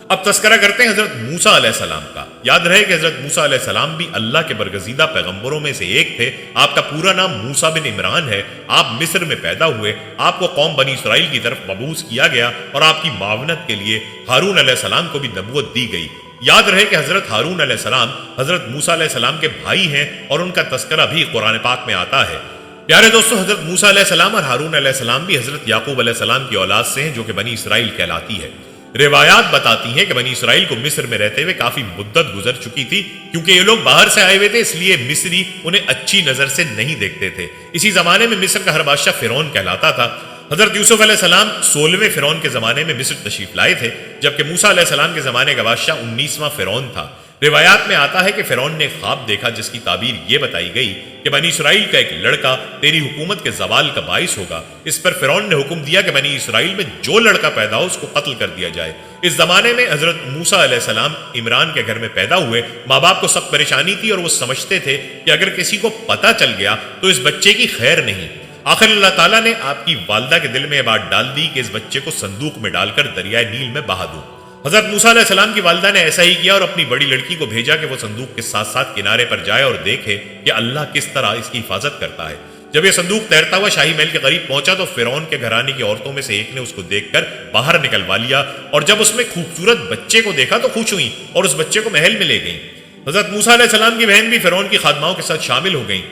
اب تذکرہ کرتے ہیں حضرت موسیٰ علیہ السلام کا۔ یاد رہے کہ حضرت موسیٰ علیہ السلام بھی اللہ کے برگزیدہ پیغمبروں میں سے ایک تھے۔ آپ کا پورا نام موسیٰ بن عمران ہے۔ آپ مصر میں پیدا ہوئے، آپ کو قوم بنی اسرائیل کی طرف مبعوث کیا گیا اور آپ کی معاونت کے لیے ہارون علیہ السلام کو بھی نبوت دی گئی۔ یاد رہے کہ حضرت ہارون علیہ السلام حضرت موسیٰ علیہ السلام کے بھائی ہیں اور ان کا تذکرہ بھی قرآن پاک میں آتا ہے۔ پیارے دوستو حضرت موسیٰ علیہ السلام اور ہارون علیہ السلام بھی حضرت یعقوب علیہ السلام کی اولاد سے ہیں، جو کہ بنی اسرائیل کہلاتی ہے۔ روایات بتاتی ہیں کہ بنی اسرائیل کو مصر میں رہتے ہوئے کافی مدت گزر چکی تھی، کیونکہ یہ لوگ باہر سے آئے ہوئے تھے، اس لیے مصری انہیں اچھی نظر سے نہیں دیکھتے تھے۔ اسی زمانے میں مصر کا ہر بادشاہ فرعون کہلاتا تھا۔ حضرت یوسف علیہ السلام 16ویں فرعون کے زمانے میں مصر تشریف لائے تھے، جبکہ موسیٰ علیہ السلام کے زمانے کا بادشاہ 19واں فرعون تھا۔ روایات میں آتا ہے کہ فرعون نے خواب دیکھا جس کی تعبیر یہ بتائی گئی کہ بنی اسرائیل کا ایک لڑکا تیری حکومت کے زوال کا باعث ہوگا۔ اس پر فرعون نے حکم دیا کہ بنی اسرائیل میں جو لڑکا پیدا ہو اس کو قتل کر دیا جائے۔ اس زمانے میں حضرت موسیٰ علیہ السلام عمران کے گھر میں پیدا ہوئے۔ ماں باپ کو سخت پریشانی تھی اور وہ سمجھتے تھے کہ اگر کسی کو پتہ چل گیا تو اس بچے کی خیر نہیں۔ آخر اللہ تعالیٰ نے آپ کی والدہ کے دل میں یہ بات ڈال دی کہ اس بچے کو صندوق میں ڈال کر دریائے نیل میں بہا دو۔ حضرت موسیٰ علیہ السلام کی والدہ نے ایسا ہی کیا اور اپنی بڑی لڑکی کو بھیجا کہ وہ صندوق کے ساتھ ساتھ کنارے پر جائے اور دیکھے کہ اللہ کس طرح اس کی حفاظت کرتا ہے۔ جب یہ صندوق تیرتا ہوا شاہی محل کے قریب پہنچا تو فرعون کے گھرانے کی عورتوں میں سے ایک نے اس کو دیکھ کر باہر نکلوا لیا، اور جب اس میں خوبصورت بچے کو دیکھا تو خوش ہوئی اور اس بچے کو محل میں لے گئیں۔ حضرت موسیٰ علیہ السلام کی بہن بھی فرعون کی خادماؤں کے ساتھ شامل ہو گئیں۔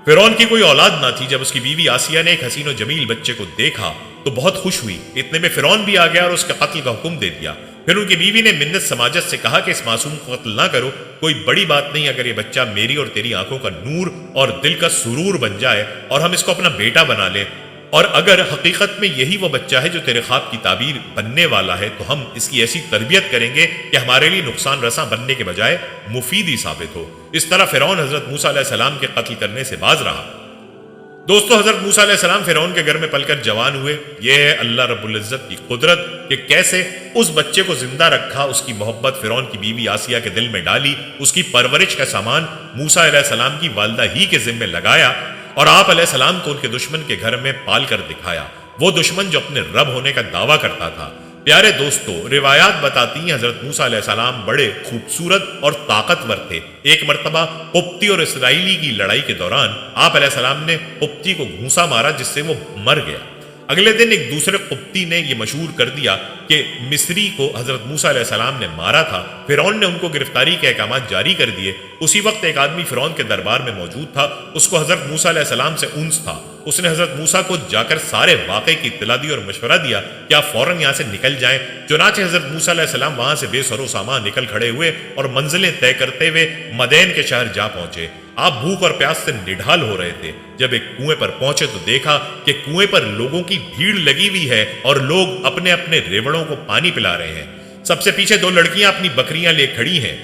فرعون کی کوئی اولاد نہ تھی۔ جب اس کی بیوی آسیہ نے ایک حسین و جمیل بچے کو دیکھا تو بہت خوش ہوئی۔ اتنے میں فرعون بھی آ گیا اور اس کے قتل کا حکم دے دیا۔ پھر ان کی بیوی نے منت سماجت سے کہا کہ اس معصوم کو قتل نہ کرو، کوئی بڑی بات نہیں اگر یہ بچہ میری اور تیری آنکھوں کا نور اور دل کا سرور بن جائے اور ہم اس کو اپنا بیٹا بنا لیں، اور اگر حقیقت میں یہی وہ بچہ ہے جو تیرے خواب کی تعبیر بننے والا ہے تو ہم اس کی ایسی تربیت کریں گے کہ ہمارے لیے نقصان رساں بننے کے بجائے مفید ہی ثابت ہو۔ اس طرح فرعون حضرت موسیٰ علیہ السلام کے قتل کرنے سے باز رہا۔ دوستو، حضرت موسیٰ علیہ السلام فرعون کے گھر میں پل کر جوان ہوئے۔ یہ ہے اللہ رب العزت کی قدرت کہ کیسے اس بچے کو زندہ رکھا، اس کی محبت فرعون کی بیوی آسیہ کے دل میں ڈالی، اس کی پرورش کا سامان موسیٰ علیہ السلام کی والدہ ہی کے ذمہ لگایا، اور آپ علیہ السلام کو ان کے دشمن کے گھر میں پال کر دکھایا، وہ دشمن جو اپنے رب ہونے کا دعویٰ کرتا تھا۔ پیارے دوستو، روایات بتاتی ہیں حضرت موسیٰ علیہ السلام بڑے خوبصورت اور طاقتور تھے۔ ایک مرتبہ قبطی اور اسرائیلی کی لڑائی کے دوران آپ علیہ السلام نے قبطی کو گھونسا مارا جس سے وہ مر گیا۔ اگلے دن ایک دوسرے قبطی نے یہ مشہور کر دیا کہ مصری کو حضرت موسیٰ علیہ السلام نے مارا تھا۔ فرعون نے ان کو گرفتاری کے احکامات جاری کر دیے۔ اسی وقت ایک آدمی فرعون کے دربار میں موجود تھا، اس کو حضرت موسیٰ علیہ السلام سے انس تھا۔ اس نے حضرت موسیٰ کو جا کر سارے واقعے کی اطلاع دی اور مشورہ دیا کہ آپ فوراً یہاں سے نکل جائیں۔ چنانچہ حضرت موسیٰ علیہ السلام وہاں سے بے سر و سامان نکل کھڑے ہوئے اور منزلیں طے کرتے ہوئے مدین کے شہر جا پہنچے۔ آپ بھوک اور پیاس سے نڈھال ہو رہے تھے۔ جب ایک کنویں پر پہنچے تو دیکھا کہ کنویں پر لوگوں کی بھیڑ لگی ہوئی ہے اور لوگ اپنے اپنے ریوڑوں کو پانی پلا رہے ہیں۔ سب سے پیچھے دو لڑکیاں اپنی بکریاں لے کھڑی ہیں۔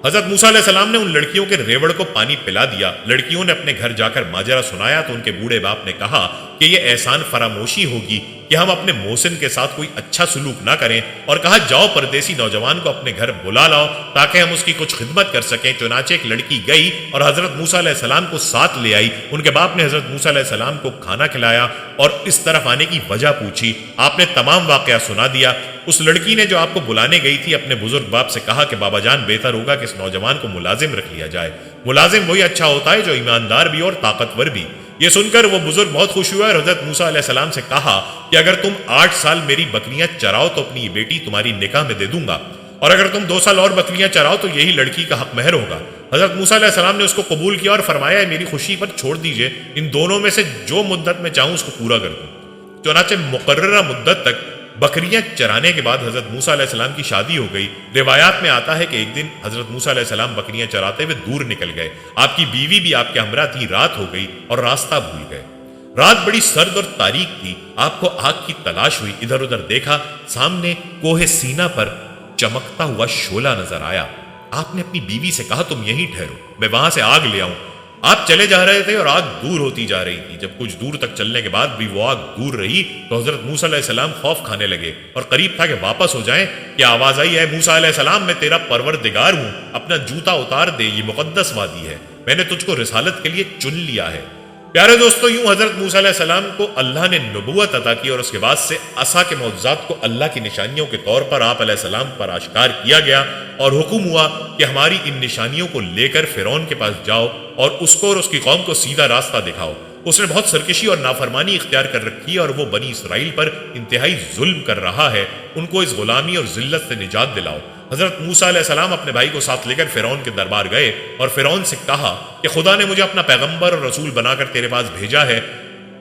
حضرت موسیٰ علیہ السلام نے ان لڑکیوں کے ریوڑ کو پانی پلا دیا۔ لڑکیوں نے اپنے گھر جا کر ماجرا سنایا تو ان کے بوڑھے باپ نے کہا کہ یہ احسان فراموشی ہوگی کہ ہم اپنے محسن کے ساتھ کوئی اچھا سلوک نہ کریں، اور کہا جاؤ پردیسی نوجوان کو اپنے گھر بلا لاؤ تاکہ ہم اس کی کچھ خدمت کر سکیں۔ چنانچہ ایک لڑکی گئی اور حضرت موسیٰ علیہ السلام کو ساتھ لے آئی۔ ان کے باپ نے حضرت موسیٰ علیہ السلام کو کھانا کھلایا اور اس طرف آنے کی وجہ پوچھی۔ آپ نے تمام واقعہ سنا دیا۔ اس لڑکی نے جو آپ کو بلانے گئی تھی اپنے بزرگ باپ سے کہا کہ بابا جان بہتر ہوگا کہ اس نوجوان کو ملازم رکھ لیا جائے۔ ملازم وہی اچھا ہوتا ہے جو ایماندار بھی اور طاقتور بھی۔ یہ سن کر وہ بزرگ بہت خوش ہوا اور حضرت موسیٰ علیہ السلام سے کہا کہ اگر تم 8 سال میری بکریاں چراؤ تو اپنی یہ بیٹی تمہاری نکاح میں دے دوں گا، اور اگر تم 2 سال اور بکریاں چراؤ تو یہی لڑکی کا حق مہر ہوگا۔ حضرت موسیٰ علیہ السلام نے اس کو قبول کیا اور فرمایا میری خوشی پر چھوڑ دیجئے، ان دونوں میں سے جو مدت میں چاہوں اس کو پورا کر دوں۔ چنانچہ مقررہ مدت تک بکریاں چرانے کے بعد حضرت موسیٰ علیہ السلام کی شادی ہو گئی۔ روایات میں آتا ہے کہ ایک دن حضرت موسیٰ علیہ السلام بکریاں چراتے ہوئے دور نکل گئے۔ آپ کی بیوی بھی آپ کے ہمراہ تھی۔ رات ہو گئی اور راستہ بھول گئے۔ رات بڑی سرد اور تاریک تھی۔ آپ کو آگ کی تلاش ہوئی۔ ادھر ادھر دیکھا، سامنے کوہ سینا پر چمکتا ہوا شعلہ نظر آیا۔ آپ نے اپنی بیوی سے کہا تم یہیں ٹھہرو، میں وہاں سے آگ لے آؤں۔ آپ چلے جا رہے تھے اور آگ دور ہوتی جا رہی تھی۔ جب کچھ دور تک چلنے کے بعد بھی وہ آگ دور رہی تو حضرت موسیٰ علیہ السلام خوف کھانے لگے اور قریب تھا کہ واپس ہو جائیں کہ آواز آئی، اے موسیٰ علیہ السلام میں تیرا پروردگار ہوں، اپنا جوتا اتار دے، یہ مقدس وادی ہے، میں نے تجھ کو رسالت کے لیے چن لیا ہے۔ پیارے دوستو، یوں حضرت موسیٰ علیہ السلام کو اللہ نے نبوت عطا کی اور اس کے بعد سے عصا کے معجزات کو اللہ کی نشانیوں کے طور پر آپ علیہ السلام پر آشکار کیا گیا اور حکم ہوا کہ ہماری ان نشانیوں کو لے کر فرعون کے پاس جاؤ اور اس کو اور اس کی قوم کو سیدھا راستہ دکھاؤ۔ اس نے بہت سرکشی اور نافرمانی اختیار کر رکھی ہے اور وہ بنی اسرائیل پر انتہائی ظلم کر رہا ہے، ان کو اس غلامی اور ذلت سے نجات دلاؤ۔ حضرت موسیٰ علیہ السلام اپنے بھائی کو ساتھ لے کر فرعون کے دربار گئے اور فرعون سے کہا کہ خدا نے مجھے اپنا پیغمبر اور رسول بنا کر تیرے پاس بھیجا ہے۔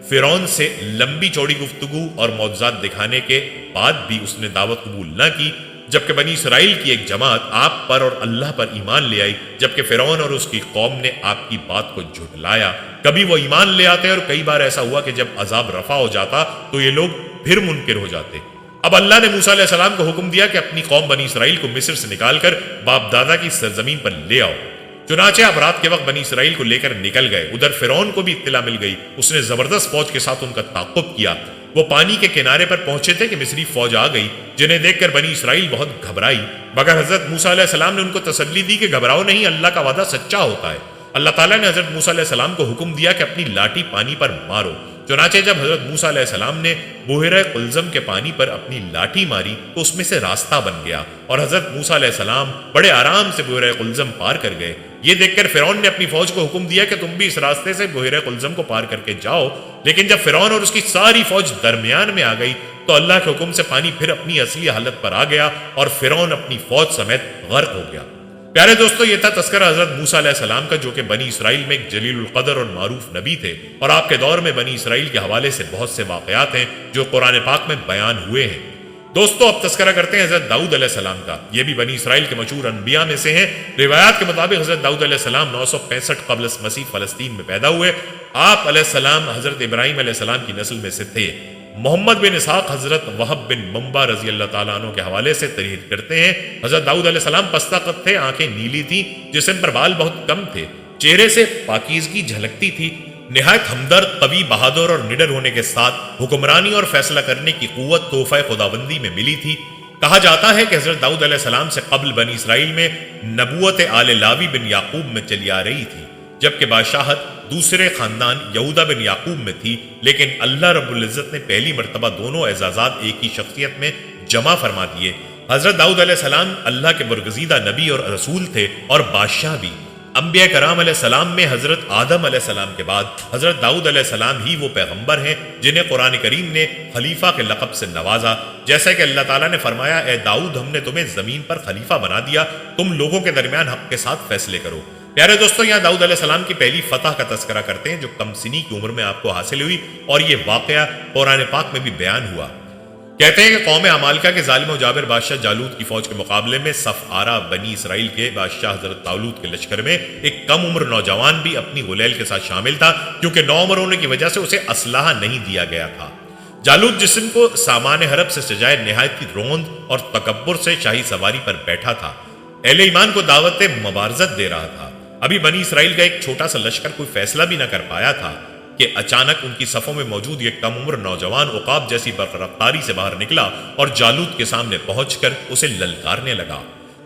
فرعون سے لمبی چوڑی گفتگو اور معجزات دکھانے کے بعد بھی اس نے دعوت قبول نہ کی، جبکہ بنی اسرائیل کی ایک جماعت آپ پر اور اللہ پر ایمان لے آئی، جبکہ فرعون اور اس کی قوم نے آپ کی بات کو جھٹلایا۔ کبھی وہ ایمان لے آتے اور کئی بار ایسا ہوا کہ جب عذاب رفع ہو جاتا تو یہ لوگ پھر منکر ہو جاتے۔ اب اللہ نے موسیٰ علیہ السلام کو حکم دیا کہ اپنی قوم بنی اسرائیل کو مصر سے نکال کر باپ دادا کی سرزمین پر لے آؤ۔ چنانچہ آپ رات کے وقت بنی اسرائیل کو لے کر نکل گئے۔ ادھر فرعون کو بھی اطلاع مل گئی، اس نے زبردست فوج کے ساتھ ان کا تعاقب کیا۔ وہ پانی کے کنارے پر پہنچے تھے کہ مصری فوج آ گئی، جنہیں دیکھ کر بنی اسرائیل بہت گھبرائی، مگر حضرت موسیٰ علیہ السلام نے ان کو تسلی دی کہ گھبراؤ نہیں، اللہ کا وعدہ سچا ہوتا ہے۔ اللہ تعالیٰ نے حضرت موسیٰ علیہ السلام کو حکم دیا کہ اپنی لاٹھی پانی پر مارو۔ چنانچہ جب حضرت موسیٰ علیہ السلام نے بحیرہ قلزم کے پانی پر اپنی لاٹھی ماری تو اس میں سے راستہ بن گیا اور حضرت موسیٰ علیہ السلام بڑے آرام سے بحیرہ قلزم پار کر گئے۔ یہ دیکھ کر فرعون نے اپنی فوج کو حکم دیا کہ تم بھی اس راستے سے بحیرہ قلزم کو پار کر کے جاؤ، لیکن جب فرعون اور اس کی ساری فوج درمیان میں آ گئی تو اللہ کے حکم سے پانی پھر اپنی اصلی حالت پر آ گیا اور فرعون اپنی فوج سمیت غرق ہو گیا۔ پیارے دوستو، یہ تھا تذکرہ حضرت موسیٰ علیہ السلام کا، جو کہ بنی اسرائیل میں ایک جلیل القدر اور معروف نبی تھے، اور آپ کے دور میں بنی اسرائیل کے حوالے سے بہت سے واقعات ہیں جو قرآن پاک میں بیان ہوئے ہیں۔ دوستو، اب تذکرہ کرتے ہیں حضرت داؤد علیہ السلام کا۔ یہ بھی بنی اسرائیل کے مشہور انبیاء میں سے ہیں۔ روایات کے مطابق حضرت داؤد علیہ السلام 965 قبل مسیح فلسطین میں پیدا ہوئے۔ آپ علیہ السلام حضرت ابراہیم علیہ السلام کی نسل میں سے تھے۔ محمد بن اسحاق حضرت وہب بن منبع رضی اللہ تعالیٰ عنہ کے حوالے سے تحریر کرتے ہیں، حضرت داؤد علیہ السلام پستہ قد تھے، آنکھیں نیلی تھیں، جسم پر بال بہت کم تھے، چہرے سے پاکیزگی جھلکتی تھی، نہایت ہمدرد، قوی، بہادر اور نڈر ہونے کے ساتھ حکمرانی اور فیصلہ کرنے کی قوت تحفہ خداوندی میں ملی تھی۔ کہا جاتا ہے کہ حضرت داؤد علیہ السلام سے قبل بنی اسرائیل میں نبوت آل لاوی بن یعقوب میں چلی آ رہی تھی، جبکہ بادشاہت دوسرے خاندان یہودا بن یعقوب میں تھی، لیکن اللہ رب العزت نے پہلی مرتبہ دونوں اعزازات ایک ہی شخصیت میں جمع فرما دیے۔ حضرت داؤد علیہ السلام اللہ کے برگزیدہ نبی اور رسول تھے اور بادشاہ بھی۔ انبیاء کرام علیہ السلام میں حضرت آدم علیہ السلام کے بعد حضرت داؤد علیہ السلام ہی وہ پیغمبر ہیں جنہیں قرآن کریم نے خلیفہ کے لقب سے نوازا، جیسا کہ اللہ تعالیٰ نے فرمایا، اے داؤد، ہم نے تمہیں زمین پر خلیفہ بنا دیا، تم لوگوں کے درمیان حق کے ساتھ فیصلے کرو۔ پیارے دوستو، یہاں داؤد علیہ السلام کی پہلی فتح کا تذکرہ کرتے ہیں جو کم سنی کی عمر میں آپ کو حاصل ہوئی، اور یہ واقعہ قرآن پاک میں بھی بیان ہوا۔ کہتے ہیں کہ قوم عمالقہ کے ظالم و جابر بادشاہ جالوت کی فوج کے مقابلے میں صف آرا بنی اسرائیل کے بادشاہ حضرت طالوت کے لشکر میں ایک کم عمر نوجوان بھی اپنی غلیل کے ساتھ شامل تھا، کیونکہ نوعمر ہونے کی وجہ سے اسے اسلحہ نہیں دیا گیا تھا۔ جالوت جسم کو سامان حرب سے سجائے نہایت ہی روند اور تکبر سے شاہی سواری پر بیٹھا تھا، اہل ایمان کو دعوت مبارزت دے رہا تھا۔ ابھی بنی اسرائیل کا ایک چھوٹا سا لشکر کوئی فیصلہ بھی نہ کر پایا تھا کہ اچانک ان کی صفوں میں موجود یہ کم عمر نوجوان عقاب جیسی برق سے باہر نکلا اور جالوت کے سامنے پہنچ کر اسے للکارنے لگا۔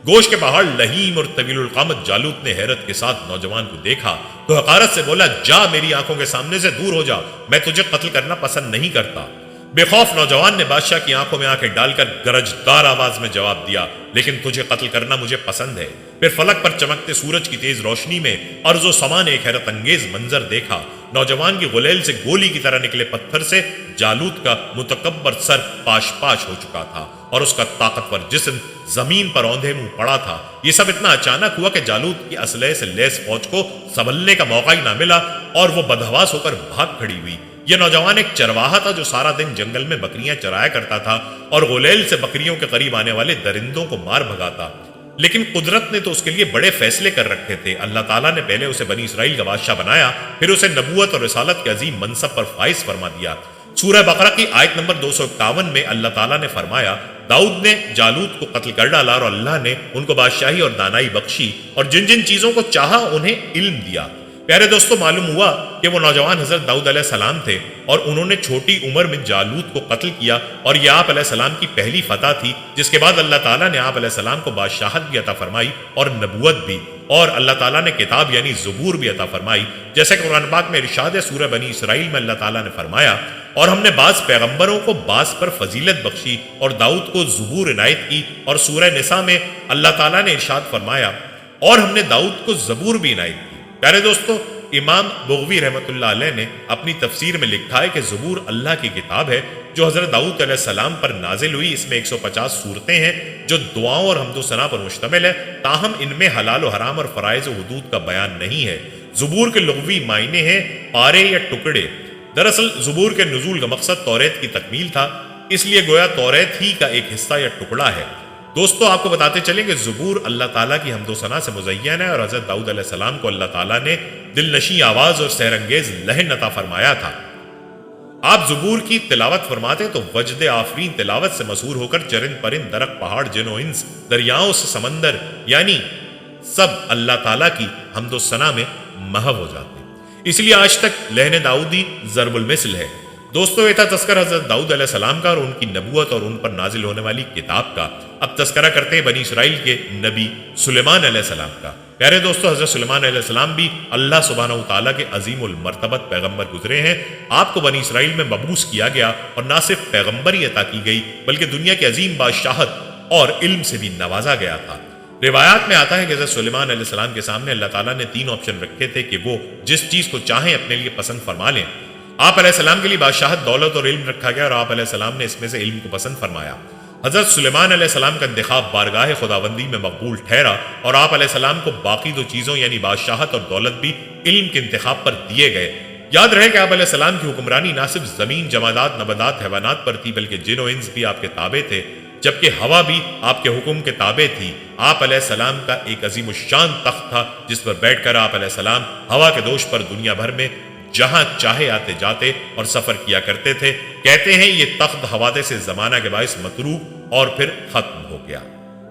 گوشت کے پہاڑ لہیم اور طویل القامت جالوت نے حیرت کے ساتھ نوجوان کو دیکھا تو حقارت سے بولا، جا، میری آنکھوں کے سامنے سے دور ہو جا، میں تجھے قتل کرنا پسند نہیں کرتا۔ بے خوف نوجوان نے بادشاہ کی آنکھوں میں آنکھیں ڈال کر گرجدار آواز میں جواب دیا، لیکن تجھے قتل کرنا مجھے پسند ہے۔ پھر فلک پر چمکتے سورج کی تیز روشنی میں ارض و سما نے ایک حیرت انگیز منظر دیکھا۔ نوجوان کی غلیل سے گولی کی طرح نکلے پتھر سے جالوت کا متکبر سر پاش پاش ہو چکا تھا اور اس کا طاقتور جسم زمین پر اوندھے منہ پڑا تھا۔ یہ سب اتنا اچانک ہوا کہ جالوت کی اسلحے سے لیس فوج کو سنبھلنے کا موقع ہی نہ ملا اور وہ بدحواس ہو کر بھاگ کھڑی ہوئی۔ یہ نوجوان ایک چرواہا تھا جو سارا دن جنگل میں بکریاں چرایا کرتا تھا اور غلیل سے بکریوں کے قریب آنے والے درندوں کو مار بھگاتا، لیکن قدرت نے تو اس کے لیے بڑے فیصلے کر رکھے تھے۔ اللہ تعالیٰ نے پہلے اسے بنی اسرائیل کا بادشاہ بنایا، پھر اسے نبوت اور رسالت کے عظیم منصب پر فائز فرما دیا۔ سورہ بقرہ کی آیت نمبر 251 میں اللہ تعالیٰ نے فرمایا، داؤد نے جالوت کو قتل کر ڈالا اور اللہ نے ان کو بادشاہی اور دانائی بخشی اور جن جن چیزوں کو چاہا انہیں علم دیا۔ پیارے دوستو، معلوم ہوا کہ وہ نوجوان حضرت داؤد علیہ السلام تھے اور انہوں نے چھوٹی عمر میں جالوت کو قتل کیا، اور یہ آپ علیہ السلام کی پہلی فتح تھی، جس کے بعد اللہ تعالیٰ نے آپ علیہ السلام کو بادشاہت بھی عطا فرمائی اور نبوت بھی، اور اللہ تعالیٰ نے کتاب یعنی زبور بھی عطا فرمائی، جیسے کہ قرآن پاک میں ارشاد ہے سورہ بنی اسرائیل میں اللہ تعالیٰ نے فرمایا، اور ہم نے بعض پیغمبروں کو بعض پر فضیلت بخشی اور داؤد کو زبور عنایت کی، اور سورہ نساء میں اللہ تعالیٰ نے ارشاد فرمایا، اور ہم نے داؤد کو زبور بھی عنایت کی۔ پیارے دوستو، امام بغوی رحمۃ اللہ علیہ نے اپنی تفسیر میں لکھا ہے کہ زبور اللہ کی کتاب ہے جو حضرت داؤد علیہ السلام پر نازل ہوئی۔ اس میں 150 صورتیں ہیں جو دعاؤں اور حمد و ثنا پر مشتمل ہے، تاہم ان میں حلال و حرام اور فرائض و حدود کا بیان نہیں ہے۔ زبور کے لغوی معنی ہیں پارے یا ٹکڑے۔ دراصل زبور کے نزول کا مقصد توریت کی تکمیل تھا، اس لیے گویا توریت ہی کا ایک حصہ یا ٹکڑا ہے۔ دوستو، آپ کو بتاتے چلیں کہ زبور اللہ تعالیٰ کی حمد و ثنا سے مزین ہے، اور حضرت داؤد علیہ السلام کو اللہ تعالیٰ نے دل نشیں آواز اور سحر انگیز لہن عطا فرمایا تھا۔ آپ زبور کی تلاوت فرماتے تو وجد آفرین تلاوت سے مسحور ہو کر چرند پرند، درخت، پہاڑ، جن و انس، دریاؤں سے سمندر، یعنی سب اللہ تعالیٰ کی حمد و ثنا میں محو ہو جاتے۔ اس لیے آج تک لہن داؤدی ضرب المثل ہے۔ دوستو، یہ تھا تذکرہ حضرت داؤد علیہ السلام کا اور ان کی نبوت اور ان پر نازل ہونے والی کتاب کا۔ اب تذکرہ کرتے ہیں بنی اسرائیل کے نبی سلیمان علیہ السلام کا۔ پیارے دوستو، حضرت سلیمان علیہ السلام بھی اللہ سبحانہ و تعالیٰ کے عظیم المرتبت پیغمبر گزرے ہیں۔ آپ کو بنی اسرائیل میں مبعوث کیا گیا اور نہ صرف پیغمبری عطا کی گئی بلکہ دنیا کی عظیم بادشاہت اور علم سے بھی نوازا گیا تھا۔ روایات میں آتا ہے کہ حضرت سلیمان علیہ السلام کے سامنے اللہ تعالیٰ نے 3 آپشن رکھے تھے کہ وہ جس چیز کو چاہیں اپنے لیے پسند فرما لیں۔ آپ علیہ السلام کے لیے بادشاہت، دولت اور علم رکھا گیا اور آپ علیہ السلام نے اس میں سے علم کو پسند فرمایا۔ حضرت سلیمان علیہ السلام کا انتخاب بارگاہ خداوندی میں مقبول ٹھہرا اور آپ علیہ السلام کو باقی 2 چیزوں یعنی بادشاہت اور دولت بھی علم کے انتخاب پر دیے گئے۔ یاد رہے کہ آپ علیہ السلام کی حکمرانی نہ صرف زمین، جمادات، نباتات، حیوانات پر تھی بلکہ جن و انس بھی آپ کے تابع تھے، جبکہ ہوا بھی آپ کے حکم کے تابع تھی۔ آپ علیہ السلام کا ایک عظیم الشان تخت تھا جس پر بیٹھ کر آپ علیہ السلام ہوا کے دوش پر دنیا بھر میں جہاں چاہے آتے جاتے اور سفر کیا کرتے تھے۔ کہتے ہیں یہ تخت حوادث زمانہ کے باعث متروک اور پھر ختم ہو گیا۔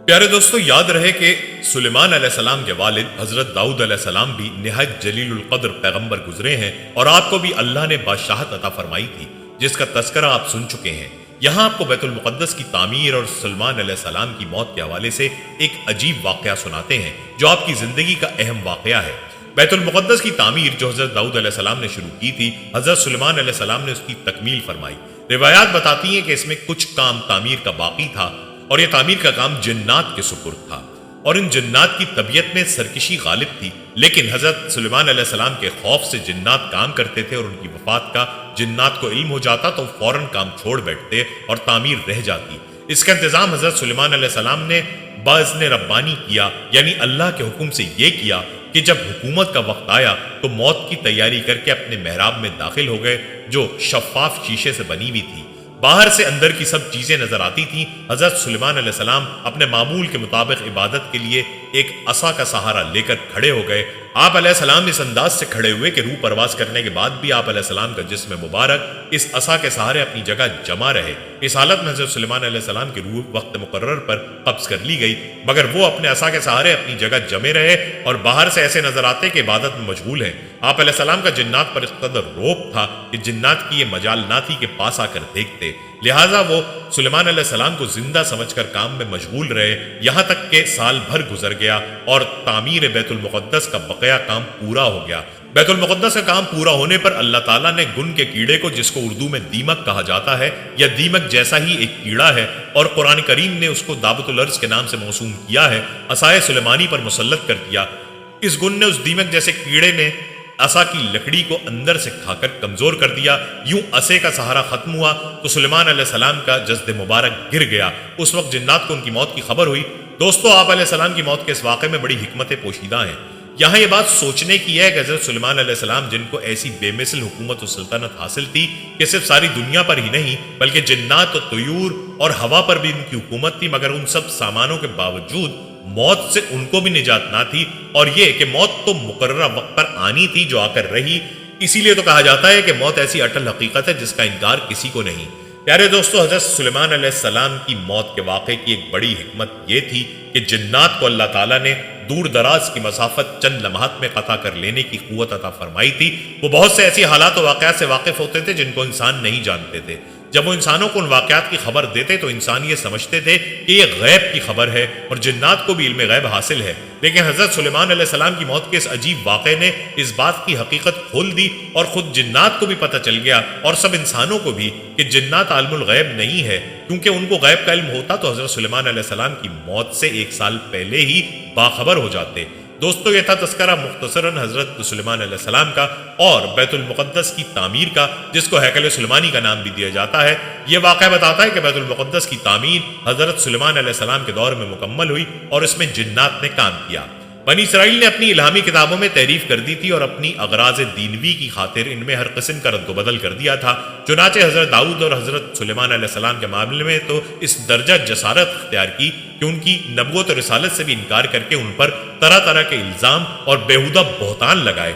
پیارے دوستو، یاد رہے کہ سلیمان علیہ السلام کے والد حضرت داؤد علیہ السلام بھی نہایت جلیل القدر پیغمبر گزرے ہیں اور آپ کو بھی اللہ نے بادشاہت عطا فرمائی تھی جس کا تذکرہ آپ سن چکے ہیں۔ یہاں آپ کو بیت المقدس کی تعمیر اور سلیمان علیہ السلام کی موت کے حوالے سے ایک عجیب واقعہ سناتے ہیں جو آپ کی زندگی کا اہم واقعہ ہے۔ بیت المقدس کی تعمیر جو حضرت داؤد علیہ السلام نے شروع کی تھی، حضرت سلیمان علیہ السلام نے اس کی تکمیل فرمائی۔ روایات بتاتی ہیں کہ اس میں کچھ کام تعمیر کا باقی تھا اور یہ تعمیر کا کام جنات کے سپرد تھا اور ان جنات کی طبیعت میں سرکشی غالب تھی، لیکن حضرت سلیمان علیہ السلام کے خوف سے جنات کام کرتے تھے اور ان کی وفات کا جنات کو علم ہو جاتا تو فوراً کام چھوڑ بیٹھتے اور تعمیر رہ جاتی۔ اس کا انتظام حضرت سلیمان علیہ السلام نے باذن ربانی کیا، یعنی اللہ کے حکم سے یہ کیا کہ جب حکومت کا وقت آیا تو موت کی تیاری کر کے اپنے محراب میں داخل ہو گئے جو شفاف شیشے سے بنی ہوئی تھی۔ باہر سے اندر کی سب چیزیں نظر آتی تھیں۔ حضرت سلیمان علیہ السلام اپنے معمول کے مطابق عبادت کے لیے ایک عصا کا سہارا لے کر کھڑے ہو گئے۔ آپ علیہ السلام اس انداز سے کھڑے ہوئے کہ روح پرواز کرنے کے بعد بھی آپ علیہ السلام کا جسم مبارک اس عصا کے سہارے اپنی جگہ جمع رہے۔ اس حالت میں حضرت سلیمان علیہ السلام کی روح وقت مقرر پر قبض کر لی گئی، مگر وہ اپنے عصا کے سہارے اپنی جگہ جمے رہے اور باہر سے ایسے نظر آتے کہ عبادت میں مشغول ہیں۔ آپ علیہ السلام کا جنات پر اس قدر رعب تھا کہ جنات کی یہ مجال نہ تھی کہ پاس آ کر دیکھتے، لہٰذا وہ سلیمان علیہ السلام کو زندہ سمجھ کر کام میں مشغول رہے، یہاں تک کہ سال بھر گزر گیا اور تعمیر بیت المقدس کا بقیہ کام پورا ہو گیا۔ بیت المقدس کا کام پورا ہونے پر اللہ تعالیٰ نے گن کے کیڑے کو، جس کو اردو میں دیمک کہا جاتا ہے یا دیمک جیسا ہی ایک کیڑا ہے اور قرآن کریم نے اس کو دابت الارض کے نام سے موسوم کیا ہے، عصائے سلیمانی پر مسلط کر دیا۔ اس گن نے، اس دیمک جیسے کیڑے نے عصا کی لکڑی کو اندر سے کھا کر کمزور کر دیا۔ یوں عصے کا سہارا ختم ہوا تو سلیمان علیہ السلام کا جسد مبارک گر گیا۔ اس وقت جنات کو ان کی موت کی خبر ہوئی۔ دوستو، آپ علیہ السلام کی موت کے اس واقعے میں بڑی حکمتیں پوشیدہ ہیں۔ یہاں یہ بات سوچنے کی ہے کہ حضرت سلیمان علیہ السلام، جن کو ایسی بے مثل حکومت و سلطنت حاصل تھی کہ صرف ساری دنیا پر ہی نہیں بلکہ جنات و طیور اور ہوا پر بھی ان کی حکومت تھی، مگر ان سب سامانوں کے باوجود موت سے ان کو بھی نجات نہ تھی، اور یہ کہ موت تو مقررہ وقت پر آنی تھی جو آ کر رہی۔ اسی لیے تو کہا جاتا ہے کہ موت ایسی اٹل حقیقت ہے جس کا انکار کسی کو نہیں۔ پیارے دوستو، حضرت سلیمان علیہ السلام کی موت کے واقعے کی ایک بڑی حکمت یہ تھی کہ جنات کو اللہ تعالیٰ نے دور دراز کی مسافت چند لمحات میں قطع کر لینے کی قوت عطا فرمائی تھی۔ وہ بہت سے ایسی حالات و واقعات سے واقف ہوتے تھے جن کو انسان نہیں جانتے تھے۔ جب وہ انسانوں کو ان واقعات کی خبر دیتے تو انسان یہ سمجھتے تھے کہ یہ غیب کی خبر ہے اور جنات کو بھی علم غیب حاصل ہے، لیکن حضرت سلیمان علیہ السلام کی موت کے اس عجیب واقعے نے اس بات کی حقیقت کھول دی اور خود جنات کو بھی پتہ چل گیا اور سب انسانوں کو بھی کہ جنات عالم الغیب نہیں ہے، کیونکہ ان کو غیب کا علم ہوتا تو حضرت سلیمان علیہ السلام کی موت سے 1 سال پہلے ہی باخبر ہو جاتے۔ دوستو، یہ تھا تذکرہ مختصراً حضرت سلیمان علیہ السلام کا اور بیت المقدس کی تعمیر کا، جس کو ہیکل سلیمانی کا نام بھی دیا جاتا ہے۔ یہ واقعہ بتاتا ہے کہ بیت المقدس کی تعمیر حضرت سلیمان علیہ السلام کے دور میں مکمل ہوئی اور اس میں جنات نے کام کیا۔ بنی اسرائیل نے اپنی الہامی کتابوں میں تعریف کر دی تھی اور اپنی اغراض دینوی کی خاطر ان میں ہر قسم کا رد و بدل کر دیا تھا۔ چنانچہ حضرت داؤد اور حضرت سلیمان علیہ السلام کے معاملے میں تو اس درجہ جسارت اختیار کی کہ ان کی نبوت اور رسالت سے بھی انکار کر کے ان پر طرح طرح کے الزام اور بیہودہ بہتان لگائے۔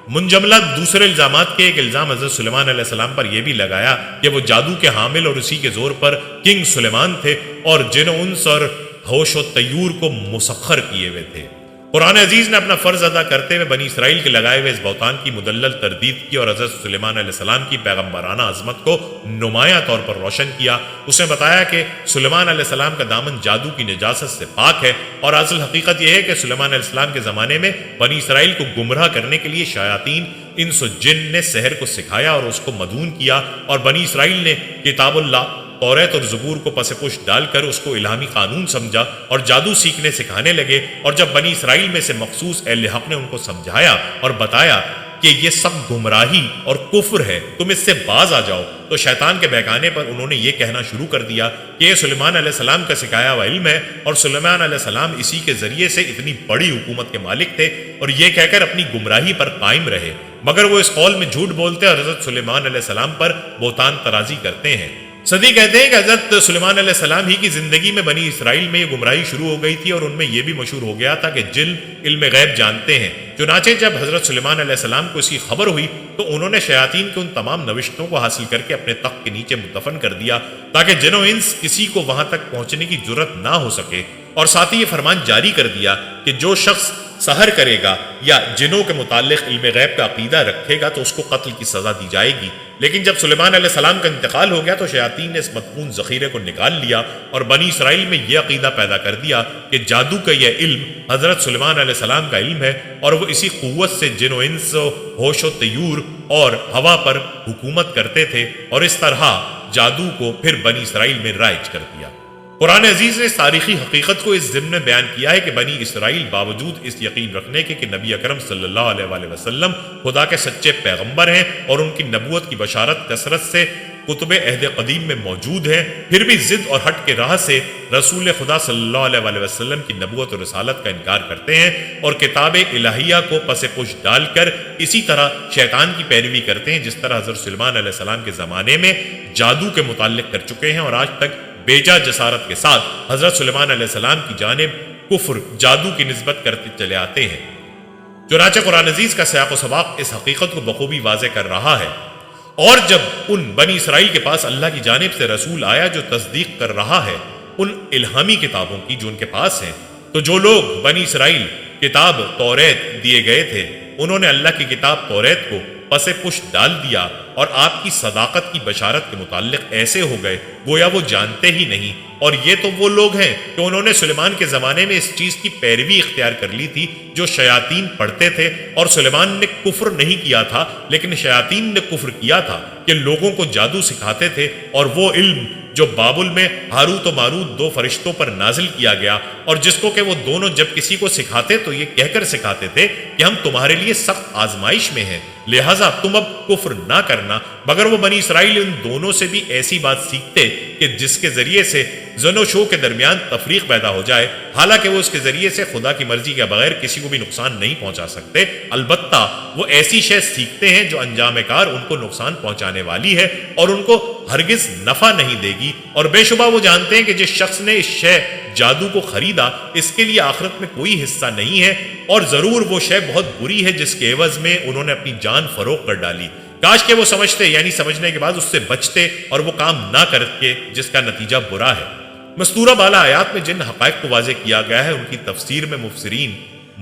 منجملہ دوسرے الزامات کے ایک الزام حضرت سلیمان علیہ السلام پر یہ بھی لگایا کہ وہ جادو کے حامل اور اسی کے زور پر کنگ سلیمان تھے اور جن و انس اور ہوش و طیور کو مسخر کیے ہوئے تھے۔ قرآن عزیز نے اپنا فرض ادا کرتے ہوئے بنی اسرائیل کے لگائے ہوئے اس بہتان کی مدلل تردید کی اور حضرت سلیمان علیہ السلام کی پیغمبرانہ عظمت کو نمایاں طور پر روشن کیا۔ اس نے بتایا کہ سلیمان علیہ السلام کا دامن جادو کی نجاست سے پاک ہے، اور اصل حقیقت یہ ہے کہ سلیمان علیہ السلام کے زمانے میں بنی اسرائیل کو گمراہ کرنے کے لیے شیاطین انس و جن نے سحر کو سکھایا اور اس کو مدعون کیا، اور بنی اسرائیل نے کتاب اللہ توریت اور زبور کو پس پش ڈال کر اس کو الہامی قانون سمجھا اور جادو سیکھنے سکھانے لگے۔ اور جب بنی اسرائیل میں سے مخصوص اہل حق نے ان کو سمجھایا اور بتایا کہ یہ سب گمراہی اور کفر ہے، تم اس سے باز آ جاؤ، تو شیطان کے بہکانے پر انہوں نے یہ کہنا شروع کر دیا کہ یہ سلیمان علیہ السلام کا سکھایا ہوا علم ہے، اور سلیمان علیہ السلام اسی کے ذریعے سے اتنی بڑی حکومت کے مالک تھے، اور یہ کہہ کر اپنی گمراہی پر قائم رہے، مگر وہ اس قول میں جھوٹ بولتے اور حضرت سلیمان علیہ السلام پر بہتان ترازی کرتے ہیں۔ صدی کہتے ہیں کہ حضرت سلیمان علیہ السلام ہی کی زندگی میں بنی اسرائیل میں یہ گمراہی شروع ہو گئی تھی، اور ان میں یہ بھی مشہور ہو گیا تھا کہ جن علم غیب جانتے ہیں۔ چنانچہ جب حضرت سلیمان علیہ السلام کو اس کی خبر ہوئی تو انہوں نے شیاطین کے ان تمام نوشتوں کو حاصل کر کے اپنے تخت کے نیچے مدفن کر دیا تاکہ جن و انس کسی کو وہاں تک پہنچنے کی جرت نہ ہو سکے، اور ساتھ ہی یہ فرمان جاری کر دیا کہ جو شخص سحر کرے گا یا جنوں کے متعلق علم غیب کا عقیدہ رکھے گا تو اس کو قتل کی سزا دی جائے گی۔ لیکن جب سلیمان علیہ السلام کا انتقال ہو گیا تو شیاطین نے اس مدفون ذخیرے کو نکال لیا اور بنی اسرائیل میں یہ عقیدہ پیدا کر دیا کہ جادو کا یہ علم حضرت سلیمان علیہ السلام کا علم ہے، اور وہ اسی قوت سے جن و انس و ہوش و طیور اور ہوا پر حکومت کرتے تھے، اور اس طرح جادو کو پھر بنی اسرائیل میں رائج کر دیا۔ قرآن عزیز نے اس تاریخی حقیقت کو اس ضمن میں بیان کیا ہے کہ بنی اسرائیل باوجود اس یقین رکھنے کے کہ نبی اکرم صلی اللہ علیہ وآلہ وسلم خدا کے سچے پیغمبر ہیں اور ان کی نبوت کی بشارت کثرت سے کتب عہد قدیم میں موجود ہے، پھر بھی ضد اور ہٹ کے راہ سے رسول خدا صلی اللہ علیہ وآلہ وسلم کی نبوت اور رسالت کا انکار کرتے ہیں، اور کتاب الہیہ کو پس پش ڈال کر اسی طرح شیطان کی پیروی کرتے ہیں جس طرح حضرت سلیمان علیہ السلام کے زمانے میں جادو کے متعلق کر چکے ہیں، اور آج تک بیجا جسارت کے ساتھ حضرت سلیمان علیہ السلام کی جانب کفر جادو کی نسبت کرتے چلے آتے ہیں۔ چنانچہ قرآن عزیز کا سیاق و سباق اس حقیقت کو بخوبی واضح کر رہا ہے، اور جب ان بنی اسرائیل کے پاس اللہ کی جانب سے رسول آیا جو تصدیق کر رہا ہے ان الہامی کتابوں کی جو ان کے پاس ہیں، تو جو لوگ بنی اسرائیل کتاب توریت دیے گئے تھے انہوں نے اللہ کی کتاب توریت کو پس پش ڈال دیا اور آپ کی صداقت کی بشارت کے متعلق ایسے ہو گئے گویا وہ جانتے ہی نہیں، اور یہ تو وہ لوگ ہیں کہ انہوں نے سلیمان کے زمانے میں اس چیز کی پیروی اختیار کر لی تھی جو شیاطین پڑھتے تھے، اور سلیمان نے کفر نہیں کیا تھا لیکن شیاطین نے کفر کیا تھا کہ لوگوں کو جادو سکھاتے تھے، اور وہ علم جو بابل میں ہاروت و ماروت دو فرشتوں پر نازل کیا گیا، اور جس کو کہ وہ دونوں جب کسی کو سکھاتے تو یہ کہہ کر سکھاتے تھے کہ ہم تمہارے لیے سخت آزمائش میں ہیں، لہٰذا تم اب کفر نہ کرنا، مگر وہ بنی اسرائیل ان دونوں سے بھی ایسی بات سیکھتے کہ جس کے ذریعے سے زن و شو کے درمیان تفریق پیدا ہو جائے، حالانکہ وہ اس کے ذریعے سے خدا کی مرضی کے بغیر کسی کو بھی نقصان نہیں پہنچا سکتے، البتہ وہ ایسی شے سیکھتے ہیں جو انجام کار ان کو نقصان پہنچانے والی ہے اور ان کو ہرگز نفع نہیں دے گی، اور بے شبہ وہ جانتے ہیں کہ جس شخص نے اس شے جادو کو خریدا اس کے لیے آخرت میں کوئی حصہ نہیں ہے، اور ضرور وہ شے بہت بری ہے جس کے عوض میں انہوں نے اپنی جان فروخت کر ڈالی۔ کاش کہ وہ سمجھتے، یعنی سمجھنے کے بعد اس سے بچتے اور وہ کام نہ کرتے جس کا نتیجہ برا ہے۔ مستورہ بالا آیات میں جن حقائق کو واضح کیا گیا ہے ان کی تفسیر میں مفسرین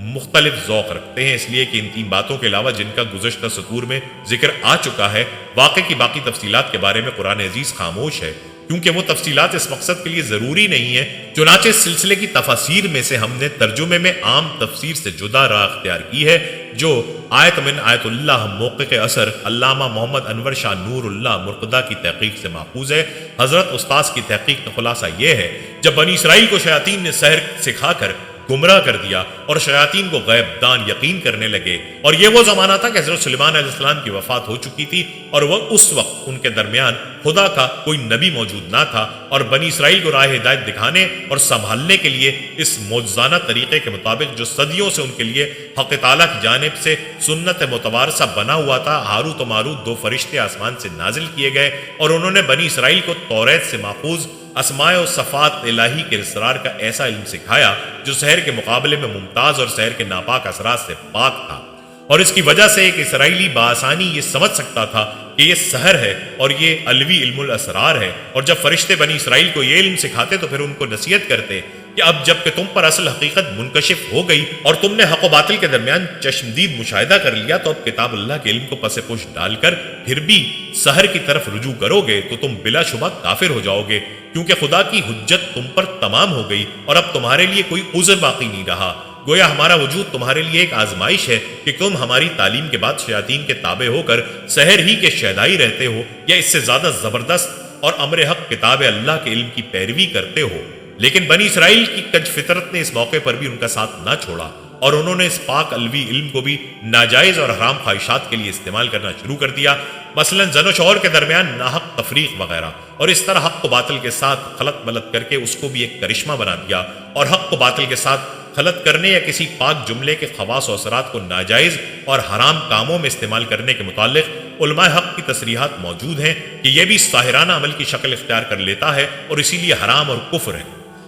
مختلف ذوق رکھتے ہیں، اس لیے کہ ان تین باتوں کے علاوہ جن کا گزشتہ سطور میں ذکر آ چکا ہے، واقعے کی باقی تفصیلات کے بارے میں قرآن عزیز خاموش ہے، کیونکہ وہ تفصیلات اس مقصد کے لیے ضروری نہیں ہے۔ چنانچہ اس سلسلے کی تفاسیر میں سے ہم نے ترجمے میں عام تفسیر سے جدا راہ اختیار کی ہے جو آیت من آیت اللہ موقع اثر علامہ محمد انور شاہ نور اللہ مرقدہ کی تحقیق سے ماخوذ ہے۔ حضرت استاذ کی تحقیق کا خلاصہ یہ ہے، جب بنی اسرائیل کو شیاطین نے سحر سکھا کر گمراہ کر دیا اور شیاطین کو غیب دان یقین کرنے لگے، اور یہ وہ زمانہ تھا کہ حضرت سلیمان علیہ السلام کی وفات ہو چکی تھی، اور وہ اس وقت ان کے درمیان خدا کا کوئی نبی موجود نہ تھا، اور بنی اسرائیل کو راہ ہدایت دکھانے اور سنبھالنے کے لیے اس معجزانہ طریقے کے مطابق جو صدیوں سے ان کے لیے حق تعالیٰ کی جانب سے سنت متوارثہ بنا ہوا تھا، ہاروت و ماروت دو فرشتے آسمان سے نازل کیے گئے، اور انہوں نے بنی اسرائیل کو توریت سے ماخوذ اسماء و صفات الہی کے اسرار کا ایسا علم سکھایا جو سحر کے مقابلے میں ممتاز اور سحر کے ناپاک اثرات سے پاک تھا، اور اس کی وجہ سے ایک اسرائیلی بآسانی یہ سمجھ سکتا تھا کہ یہ سحر ہے اور یہ علوی علم الاسرار ہے، اور جب فرشتے بنی اسرائیل کو یہ علم سکھاتے تو پھر ان کو نصیحت کرتے کہ اب جب کہ تم پر اصل حقیقت منکشف ہو گئی اور تم نے حق و باطل کے درمیان چشمدید مشاہدہ کر لیا، تو اب کتاب اللہ کے علم کو پس پوش ڈال کر پھر بھی سحر کی طرف رجوع کرو گے تو تم بلا شبہ کافر ہو جاؤ گے، کیونکہ خدا کی حجت تم پر تمام ہو گئی اور اب تمہارے لیے کوئی عذر باقی نہیں رہا۔ گویا ہمارا وجود تمہارے لیے ایک آزمائش ہے کہ تم ہماری تعلیم کے بعد شیاطین کے تابع ہو کر سحر ہی کے شیدائی رہتے ہو یا اس سے زیادہ زبردست اور امر حق کتاب اللہ کے علم کی پیروی کرتے ہو۔ لیکن بنی اسرائیل کی کج فطرت نے اس موقع پر بھی ان کا ساتھ نہ چھوڑا اور انہوں نے اس پاک الوی علم کو بھی ناجائز اور حرام خواہشات کے لیے استعمال کرنا شروع کر دیا، مثلا زن و شوہر کے درمیان ناحق تفریق وغیرہ، اور اس طرح حق و باطل کے ساتھ خلط ملط کر کے اس کو بھی ایک کرشمہ بنا دیا، اور حق و باطل کے ساتھ خلط کرنے یا کسی پاک جملے کے خواص و اثرات کو ناجائز اور حرام کاموں میں استعمال کرنے کے متعلق علماء حق کی تصریحات موجود ہیں کہ یہ بھی ساحرانہ عمل کی شکل اختیار کر لیتا ہے اور اسی لیے حرام اور کفر ہے۔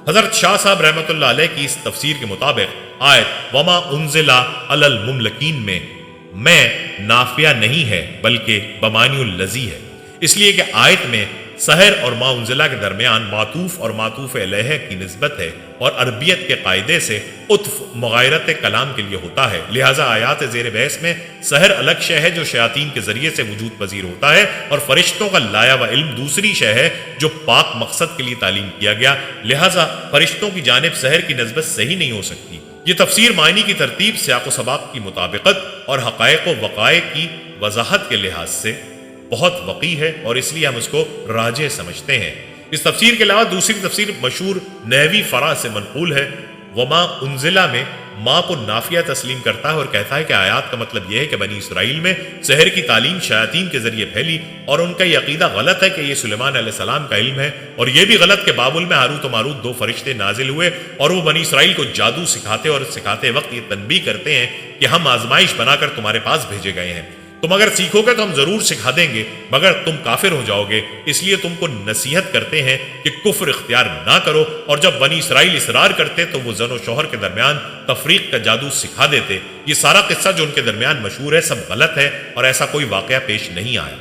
حضرت شاہ صاحب رحمۃ اللہ علیہ کی اس تفسیر کے مطابق آیت وما انزل علی المملکین میں نافیہ نہیں ہے بلکہ بمانی اللذی ہے، اس لیے کہ آیت میں سحر اور ما انزلہ کے درمیان معطوف اور معطوف علیہ کی نسبت ہے اور عربیت کے قاعدے سے عطف مغایرت کلام کے لیے ہوتا ہے، لہٰذا آیات زیر بحث میں سحر الگ شے ہے جو شیاطین کے ذریعے سے وجود پذیر ہوتا ہے، اور فرشتوں کا لایا و علم دوسری شے ہے جو پاک مقصد کے لیے تعلیم کیا گیا، لہٰذا فرشتوں کی جانب سحر کی نسبت صحیح نہیں ہو سکتی۔ یہ تفسیر معنی کی ترتیب سیاق و سباق کی مطابقت اور حقائق و وقائع کی وضاحت کے لحاظ سے بہت وقیح ہے اور اس لیے ہم اس کو راجح سمجھتے ہیں۔ اس تفسیر کے علاوہ دوسری تفسیر مشہور نحوی فرا سے منقول ہے، وما انزلہ میں ماں کو نافیہ تسلیم کرتا ہے اور کہتا ہے کہ آیات کا مطلب یہ ہے کہ بنی اسرائیل میں سحر کی تعلیم شیاطین کے ذریعے پھیلی اور ان کا یہ عقیدہ غلط ہے کہ یہ سلیمان علیہ السلام کا علم ہے، اور یہ بھی غلط کہ بابل میں ہاروت و ماروت دو فرشتے نازل ہوئے اور وہ بنی اسرائیل کو جادو سکھاتے اور سکھاتے وقت یہ تنبیہ کرتے ہیں کہ ہم آزمائش بنا کر تمہارے پاس بھیجے گئے ہیں، تم اگر سیکھو گے تو ہم ضرور سکھا دیں گے مگر تم کافر ہو جاؤ گے، اس لیے تم کو نصیحت کرتے ہیں کہ کفر اختیار نہ کرو، اور جب بنی اسرائیل اصرار کرتے تو وہ زن و شوہر کے درمیان تفریق کا جادو سکھا دیتے۔ یہ سارا قصہ جو ان کے درمیان مشہور ہے سب غلط ہے اور ایسا کوئی واقعہ پیش نہیں آیا۔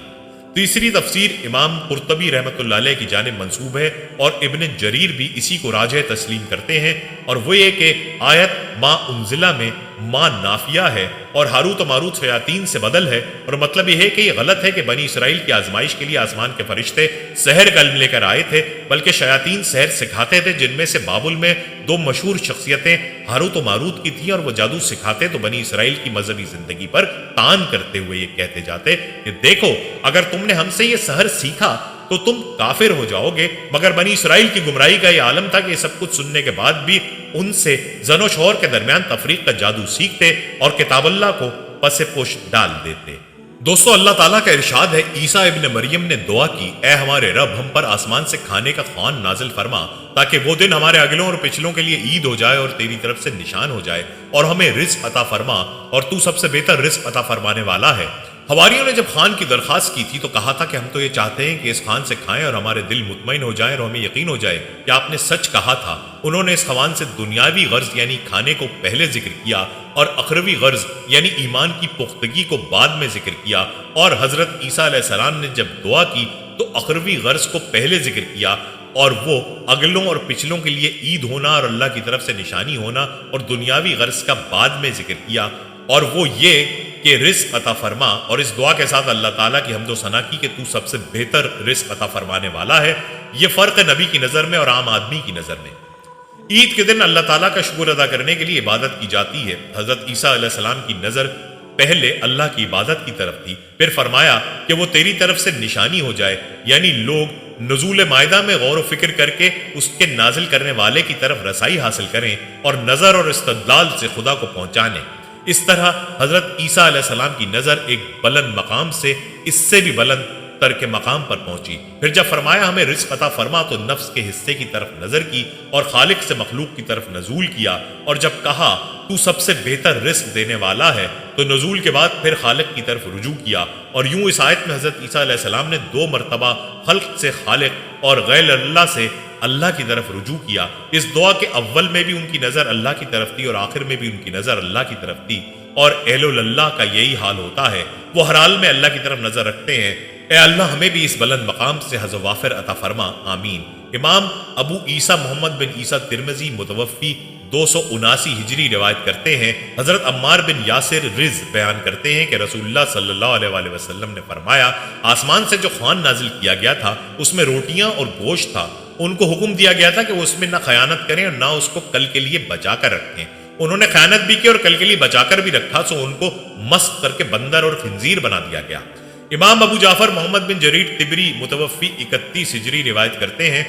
تیسری تفسیر امام قرطبی رحمۃ اللہ علیہ کی جانب منسوب ہے اور ابن جریر بھی اسی کو راجح تسلیم کرتے ہیں، اور وہ یہ کہ آیت ما انزلہ میں ما نافیہ ہے اور ہاروت و ماروت شیاطین سے بدل ہے، اور مطلب یہ ہے کہ یہ غلط ہے کہ بنی اسرائیل کی آزمائش کے لیے آسمان کے فرشتے سحر کا علم لے کر آئے تھے، بلکہ شیاطین سحر سکھاتے تھے، جن میں سے بابل میں دو مشہور شخصیتیں ہاروت و ماروت کی تھیں، اور وہ جادو سکھاتے تو بنی اسرائیل کی مذہبی زندگی پر تان کرتے ہوئے یہ کہتے جاتے کہ دیکھو اگر تم نے ہم سے یہ سحر سیکھا تو تم کافر ہو جاؤ گے، مگر بنی اسرائیل کی گمراہی کا یہ عالم تھا کہ یہ سب کچھ سننے کے بعد بھی ان سے زن و شوہر کے درمیان تفریق کا جادو سیکھتے اور کتاب اللہ کو پس پوش ڈال دیتے۔ دوستو، اللہ تعالیٰ کا ارشاد ہے، عیسیٰ ابن مریم نے دعا کی، اے ہمارے رب ہم پر آسمان سے کھانے کا خوان نازل فرما تاکہ وہ دن ہمارے اگلوں اور پچھلوں کے لیے عید ہو جائے اور تیری طرف سے نشان ہو جائے، اور ہمیں رزق عطا فرما اور تو سب سے بہتر رزق عطا فرمانے والا ہے۔ حواریوں نے جب خان کی درخواست کی تھی تو کہا تھا کہ ہم تو یہ چاہتے ہیں کہ اس خان سے کھائیں اور ہمارے دل مطمئن ہو جائیں اور ہمیں یقین ہو جائے کہ آپ نے سچ کہا تھا۔ انہوں نے اس خوان سے دنیاوی غرض یعنی کھانے کو پہلے ذکر کیا اور اخروی غرض یعنی ایمان کی پختگی کو بعد میں ذکر کیا، اور حضرت عیسیٰ علیہ السلام نے جب دعا کی تو اخروی غرض کو پہلے ذکر کیا، اور وہ اگلوں اور پچھلوں کے لیے عید ہونا اور اللہ کی طرف سے نشانی ہونا، اور دنیاوی غرض کا بعد میں ذکر کیا، اور وہ یہ کہ رزق عطا فرما، اور اس دعا کے ساتھ اللہ تعالیٰ کی حمد و ثنا کی کہ تو سب سے بہتر رزق عطا فرمانے والا ہے۔ یہ فرق ہے نبی کی نظر میں اور عام آدمی کی نظر میں۔ عید کے دن اللہ تعالیٰ کا شکر ادا کرنے کے لیے عبادت کی جاتی ہے۔ حضرت عیسیٰ علیہ السلام کی نظر پہلے اللہ کی عبادت کی طرف تھی، پھر فرمایا کہ وہ تیری طرف سے نشانی ہو جائے، یعنی لوگ نزول مائدہ میں غور و فکر کر کے اس کے نازل کرنے والے کی طرف رسائی حاصل کریں اور نظر اور استدلال سے خدا کو پہنچانے۔ اس طرح حضرت عیسیٰ علیہ السلام کی نظر ایک بلند مقام سے اس سے بھی بلند تر کے مقام پر پہنچی۔ پھر جب فرمایا ہمیں رزق عطا فرما تو نفس کے حصے کی طرف نظر کی اور خالق سے مخلوق کی طرف نزول کیا، اور جب کہا تو سب سے بہتر رزق دینے والا ہے تو نزول کے بعد پھر خالق کی طرف رجوع کیا، اور یوں اس آیت میں حضرت عیسیٰ علیہ السلام نے 2 مرتبہ خلق سے خالق اور غیر اللہ سے اللہ کی طرف رجوع کیا۔ اس دعا کے اول میں بھی ان کی نظر اللہ کی طرف تھی اور آخر میں بھی ان کی نظر اللہ کی طرف تھی، اور اہل اللہ کا یہی حال ہوتا ہے، وہ ہر حال میں اللہ کی طرف نظر رکھتے ہیں۔ اے اللہ ہمیں بھی اس بلند مقام سے حظ و وافر عطا فرما، آمین۔ امام ابو عیسیٰ محمد بن عیسیٰ ترمذی متوفی 279 ہجری روایت کرتے ہیں، حضرت عمار بن یاسر رز بیان کرتے ہیں کہ رسول اللہ صلی اللہ علیہ وآلہ وسلم نے فرمایا، آسمان سے جو خوان نازل کیا گیا تھا اس میں روٹیاں اور گوشت تھا، ان کو حکم دیا گیا تھا کہ وہ اس میں نہ خیانت کریں اور نہ اس کو کل کے لیے بچا کر رکھیں۔ انہوں نے خیانت بھی کی اور کل کے لیے بچا کر بھی رکھا، سو ان کو مسخ کر کے بندر اور خنزیر بنا دیا گیا۔ امام ابو جعفر محمد بن جریر طبری متوفی 31 ہجری روایت کرتے ہیں،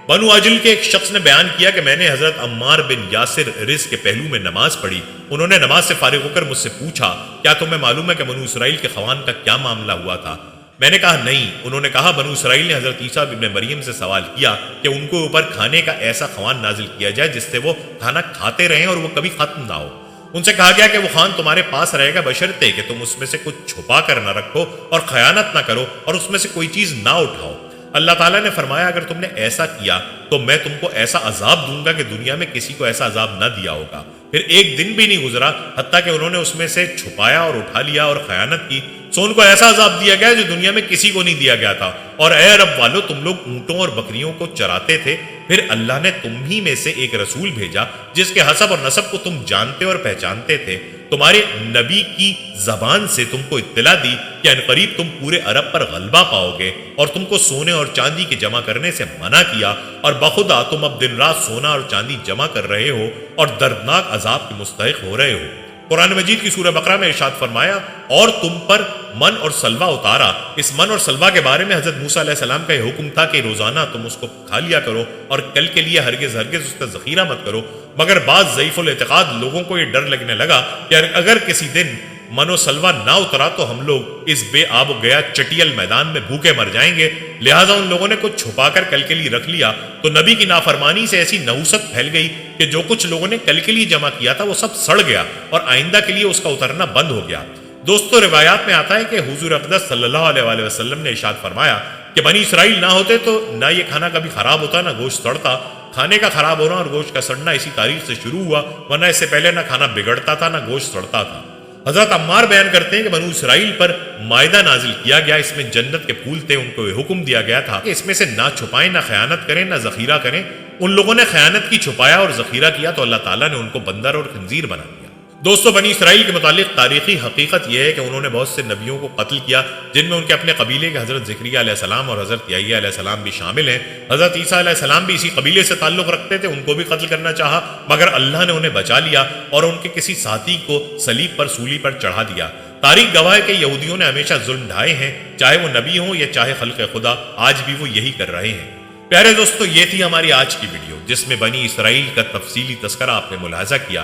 بنو اجل کے ایک شخص نے بیان کیا کہ میں نے حضرت عمار بن یاسر رز کے پہلو میں نماز پڑھی، انہوں نے نماز سے فارغ ہو کر مجھ سے پوچھا، کیا تمہیں معلوم ہے کہ بنو اسرائیل کے خوان کا کیا معاملہ ہوا تھا؟ میں نے کہا نہیں۔ انہوں نے کہا، بنو اسرائیل نے حضرت عیسیٰ ابن مریم سے سوال کیا کہ ان کو اوپر کھانے کا ایسا خوان نازل کیا جائے جس سے وہ کھانا کھاتے رہیں اور وہ کبھی ختم نہ ہو۔ ان سے کہا گیا کہ وہ خوان تمہارے پاس رہے گا بشرطے کہ تم اس میں سے کچھ چھپا کر نہ رکھو اور خیانت نہ کرو اور اس میں سے کوئی چیز نہ اٹھاؤ۔ اللہ تعالیٰ نے فرمایا، اگر تم نے ایسا کیا تو میں تم کو ایسا عذاب دوں گا کہ دنیا میں کسی کو ایسا عذاب نہ دیا ہوگا۔ پھر ایک دن بھی نہیں گزرا حتیٰ کہ انہوں نے اس میں سے چھپایا اور اٹھا لیا اور خیانت کی، سو ان کو ایسا عذاب دیا گیا جو دنیا میں کسی کو نہیں دیا گیا تھا۔ اور اے عرب والو، تم لوگ اونٹوں اور بکریوں کو چراتے تھے، پھر اللہ نے تم ہی میں سے ایک رسول بھیجا جس کے حسب اور نسب کو تم جانتے اور پہچانتے تھے، تمہارے نبی کی زبان سے تم کو اطلاع دی کہ عنقریب تم پورے عرب پر غلبہ پاؤ گے، اور تم کو سونے اور چاندی کے جمع کرنے سے منع کیا، اور بخدا تم اب دن رات سونا اور چاندی جمع کر رہے ہو اور دردناک عذاب کے مستحق ہو رہے ہو۔ قرآن مجید کی سورہ بقرہ میں ارشاد فرمایا، اور تم پر من اور سلوا اتارا۔ اس من اور سلوا کے بارے میں حضرت موسیٰ علیہ السلام کا یہ حکم تھا کہ روزانہ تم اس کو کھا لیا کرو اور کل کے لیے ہرگز ہرگز اس کا ذخیرہ مت کرو، مگر بعض ضعیف الاعتقاد لوگوں کو یہ ڈر لگنے لگا کہ اگر کسی دن من و سلوا نہ اترا تو ہم لوگ اس بے آب و گیا چٹیل میدان میں بھوکے مر جائیں گے، لہٰذا ان لوگوں نے کچھ چھپا کر کل کے لیے رکھ لیا، تو نبی کی نافرمانی سے ایسی نحوست پھیل گئی کہ جو کچھ لوگوں نے کل کے لیے جمع کیا تھا وہ سب سڑ گیا اور آئندہ کے لیے اس کا اترنا بند ہو گیا۔ دوستو، روایات میں آتا ہے کہ حضور اقدس صلی اللہ علیہ وآلہ وسلم نے ارشاد فرمایا کہ بنی اسرائیل نہ ہوتے تو نہ یہ کھانا کبھی خراب ہوتا نہ گوشت سڑتا۔ کھانے کا خراب ہونا اور گوشت کا سڑنا اسی تاریخ سے شروع ہوا، ورنہ اس سے پہلے نہ کھانا بگڑتا تھا نہ گوشت سڑتا تھا۔ حضرت عمار بیان کرتے ہیں کہ بنو اسرائیل پر مائدہ نازل کیا گیا، اس میں جنت کے پھول تھے، ان کو یہ حکم دیا گیا تھا کہ اس میں سے نہ چھپائیں، نہ خیانت کریں، نہ ذخیرہ کریں۔ ان لوگوں نے خیانت کی، چھپایا اور ذخیرہ کیا تو اللہ تعالیٰ نے ان کو بندر اور خنزیر بنا دیا۔ دوستو، بنی اسرائیل کے متعلق تاریخی حقیقت یہ ہے کہ انہوں نے بہت سے نبیوں کو قتل کیا، جن میں ان کے اپنے قبیلے کے حضرت زکریا علیہ السلام اور حضرت یحییٰ علیہ السلام بھی شامل ہیں۔ حضرت عیسیٰ علیہ السلام بھی اسی قبیلے سے تعلق رکھتے تھے، ان کو بھی قتل کرنا چاہا، مگر اللہ نے انہیں بچا لیا اور ان کے کسی ساتھی کو صلیب پر سولی پر چڑھا دیا۔ تاریخ گواہ ہے کہ یہودیوں نے ہمیشہ ظلم ڈھائے ہیں، چاہے وہ نبی ہوں یا چاہے خلق خدا، آج بھی وہ یہی کر رہے ہیں۔ پیارے دوستو، یہ تھی ہماری آج کی ویڈیو جس میں بنی اسرائیل کا تفصیلی تذکرہ آپ نے ملاحظہ کیا۔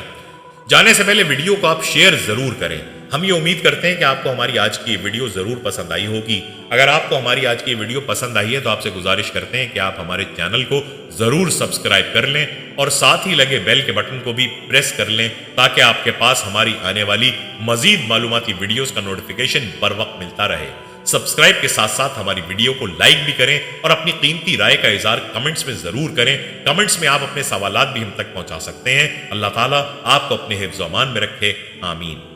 جانے سے پہلے ویڈیو کو آپ شیئر ضرور کریں۔ ہم یہ امید کرتے ہیں کہ آپ کو ہماری آج کی ویڈیو ضرور پسند آئی ہوگی۔ اگر آپ کو ہماری آج کی ویڈیو پسند آئی ہے تو آپ سے گزارش کرتے ہیں کہ آپ ہمارے چینل کو ضرور سبسکرائب کر لیں اور ساتھ ہی لگے بیل کے بٹن کو بھی پریس کر لیں تاکہ آپ کے پاس ہماری آنے والی مزید معلوماتی ویڈیوز کا نوٹیفیکیشن بر وقت ملتا رہے۔ سبسکرائب کے ساتھ ساتھ ہماری ویڈیو کو لائک بھی کریں اور اپنی قیمتی رائے کا اظہار کمنٹس میں ضرور کریں۔ کمنٹس میں آپ اپنے سوالات بھی ہم تک پہنچا سکتے ہیں۔ اللہ تعالیٰ آپ کو اپنے حفظ و امان میں رکھے، آمین۔